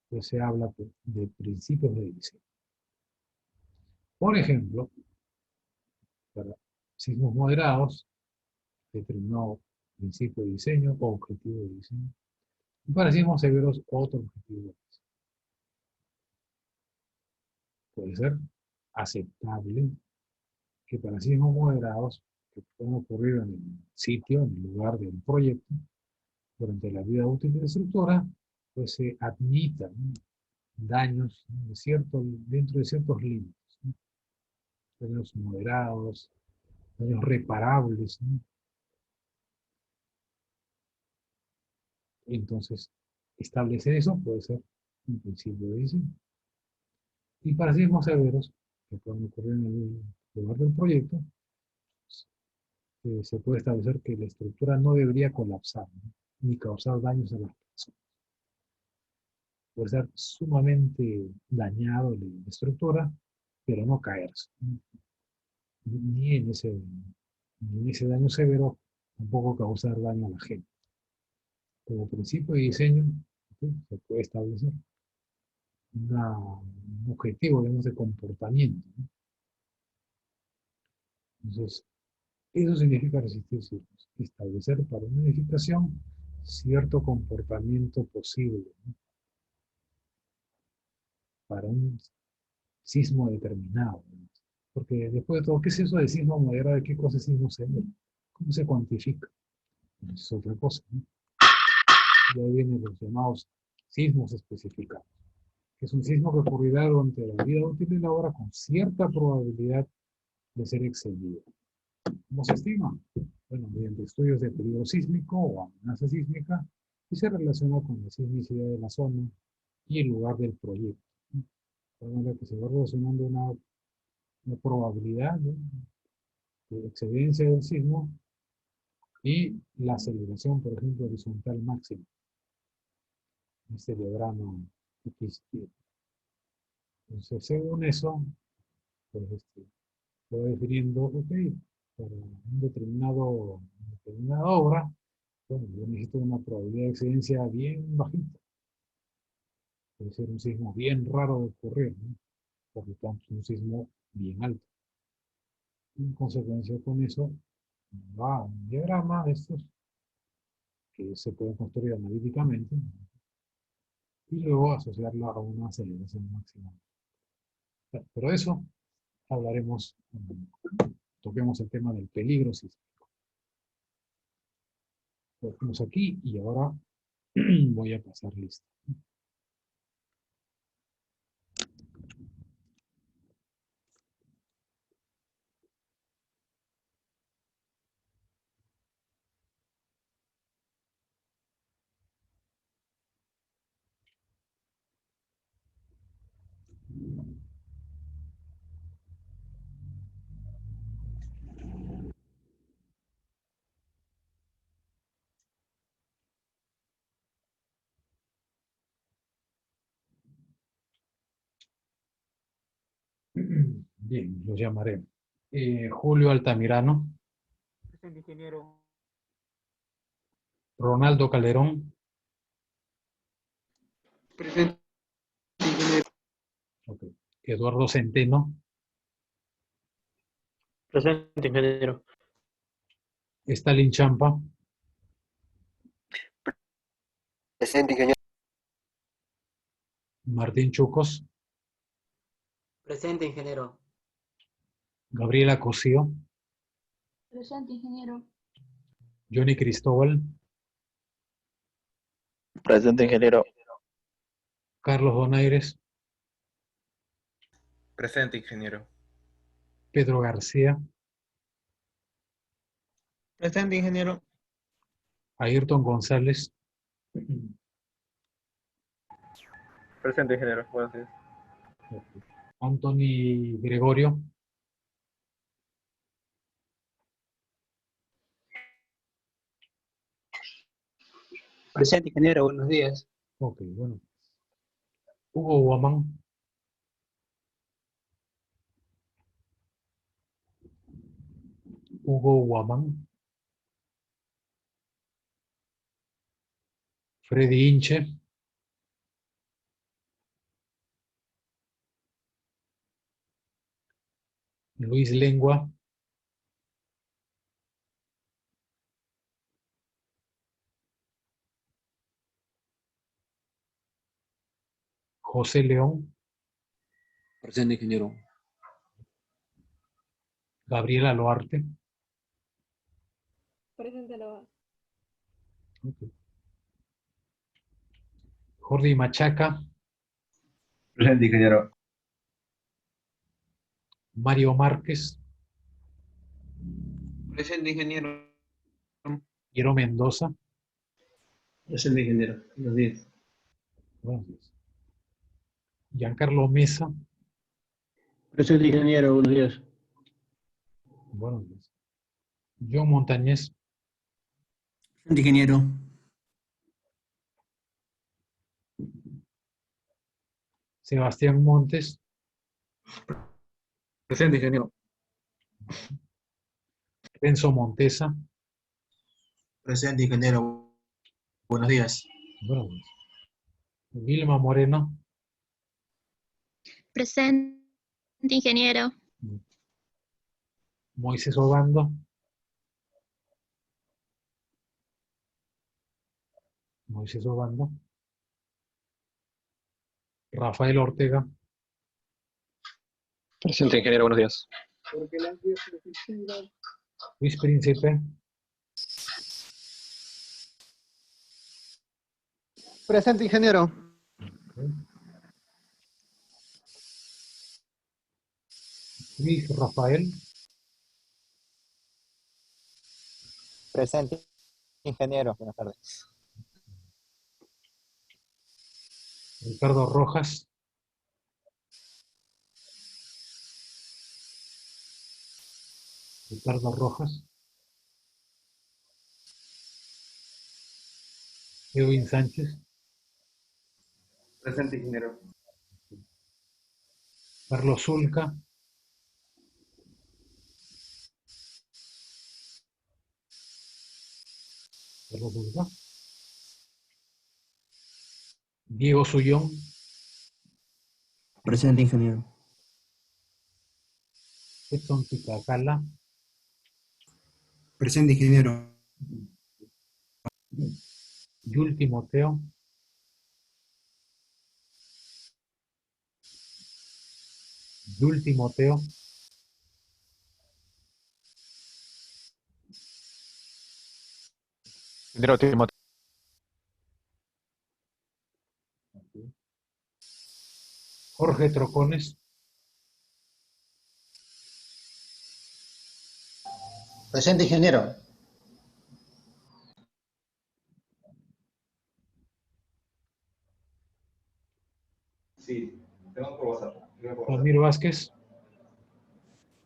pues se habla pues, de principios de diseño. Por ejemplo, para sismos moderados, determinado principio de diseño o objetivo de diseño. Y para sismos severos, otro objetivo de diseño. Puede ser aceptable que para sismos moderados, que pueden ocurrir en el sitio, en el lugar del proyecto, durante la vida útil de la estructura, pues se admitan, ¿no?, daños, ¿no?, dentro de ciertos límites, ¿no?, daños moderados, daños reparables, ¿no? Entonces, establecer eso puede ser un principio de diseño. Y para sismos severos, que pueden ocurrir en el lugar del proyecto, se puede establecer que la estructura no debería colapsar, ¿no?, ni causar daños a las personas. Puede ser sumamente dañado la estructura, pero no caerse, ¿no?, ni en ese daño severo tampoco causar daño a la gente. Como principio de diseño, ¿sí?, se puede establecer un objetivo, digamos, de comportamiento, ¿no? Entonces, eso significa resistir sismos, establecer para una edificación cierto comportamiento posible, ¿no?, para un sismo determinado, ¿no? Porque después de todo, ¿qué es eso de sismo moderado? ¿De qué cosa es sismo severo? ¿Cómo se cuantifica? Eso es otra cosa, ¿no? Y ahí vienen los llamados sismos especificados, que es un sismo que ocurrirá durante la vida útil de la obra con cierta probabilidad de ser excedido. ¿Cómo se estima? Bueno, mediante estudios de peligro sísmico o amenaza sísmica, y se relaciona con la sismicidad de la zona y el lugar del proyecto, ¿no? De manera que se va relacionando una probabilidad, ¿no?, de excedencia del sismo y la aceleración, por ejemplo, horizontal máxima. Este diagrama XY. Entonces, según eso, pues se va definiendo, ok, para una determinada obra, bueno, yo necesito una probabilidad de excedencia bien bajita. Puede ser un sismo bien raro de ocurrir, ¿no? Por lo tanto, un sismo bien alto. En consecuencia con eso, va un diagrama de estos que se pueden construir analíticamente, ¿no?, y luego asociarlo a una aceleración máxima. Pero eso hablaremos, toquemos el tema del peligro sísmico. Lo dejamos aquí y ahora voy a pasar lista. Bien, los llamaré. Julio Altamirano.
Presente, ingeniero.
Ronaldo Calderón.
Presente, ingeniero.
Ok. Eduardo Centeno.
Presente, ingeniero.
Stalin Champa.
Presente, ingeniero.
Martín Chucos.
Presente, ingeniero.
Gabriela Cosío.
Presente, ingeniero.
Johnny Cristóbal.
Presente, ingeniero.
Carlos Donaires.
Presente, ingeniero.
Pedro García.
Presente, ingeniero.
Ayrton González.
Presente, ingeniero. Buenos días.
Anthony Gregorio.
Presente, ingeniero. Buenos días.
Ok, bueno. Hugo Guamán. Hugo Guamán. Freddy Inche. Luis Lengua. José León.
Presente, ingeniero.
Gabriela Loarte.
Presente, lo
Okay. Jordi Machaca.
Presente, ingeniero.
Mario Márquez.
Presente, ingeniero.
Piero Mendoza.
Presente, ingeniero. Buenos días.
Buenos días. Giancarlo Mesa.
Presente, ingeniero. Buenos días.
Buenos días. John Montañez.
Presente, ingeniero.
Sebastián Montes.
Presente, ingeniero.
Renzo Montesa.
Presente, ingeniero. Buenos días.
Buenos días. Vilma Moreno.
Presente, ingeniero.
Moisés Obando. Moisés Obando. Rafael Ortega.
Presente, ingeniero. Buenos días.
Luis Príncipe.
Presente, ingeniero.
Luis Rafael.
Presente, ingeniero. Buenas tardes.
Ricardo Rojas. Ricardo Rojas. Edwin Sánchez.
Presente, ingeniero.
Carlos Zulca. Carlos Zulca. Diego Sullón.
Presente, ingeniero.
Edson Ticacala.
Presente, ingeniero.
Yul Timoteo. Yul Timoteo.
Ingeniero Timoteo.
Jorge Trocones.
Presente, ingeniero.
Sí, tengo por WhatsApp.
Ramiro Vázquez.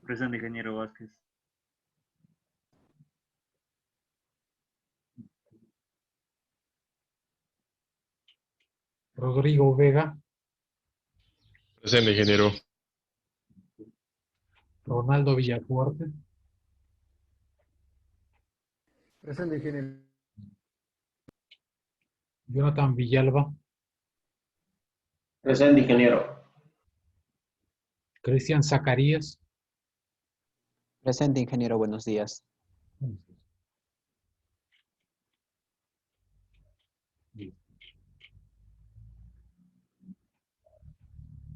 Presente, ingeniero Vázquez.
Rodrigo Vega.
Presente, ingeniero.
Ronaldo Villafuerte.
Presente, ingeniero.
Jonathan Villalba.
Presente, ingeniero.
Cristian Zacarías.
Presente, ingeniero. Buenos días.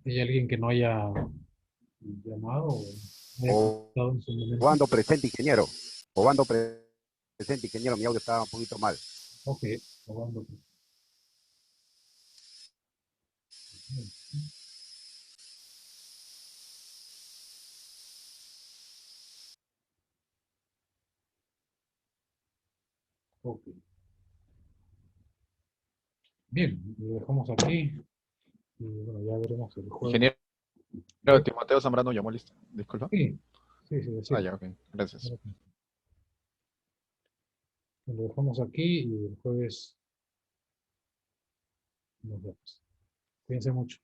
¿Hay alguien que no haya llamado o haya contestado en su momento?
Obando presente, ingeniero. Obando presente, ingeniero. Mi audio estaba un poquito mal.
Ok, Obando. Ok. Bien, lo dejamos aquí. Y bueno, ya veremos el jueves.
Ingeniero Timoteo Zambrano llamó listo. Disculpa.
Sí, sí.
Ah, ya, ok. Gracias.
Lo dejamos aquí y el jueves nos vemos. Cuídense mucho.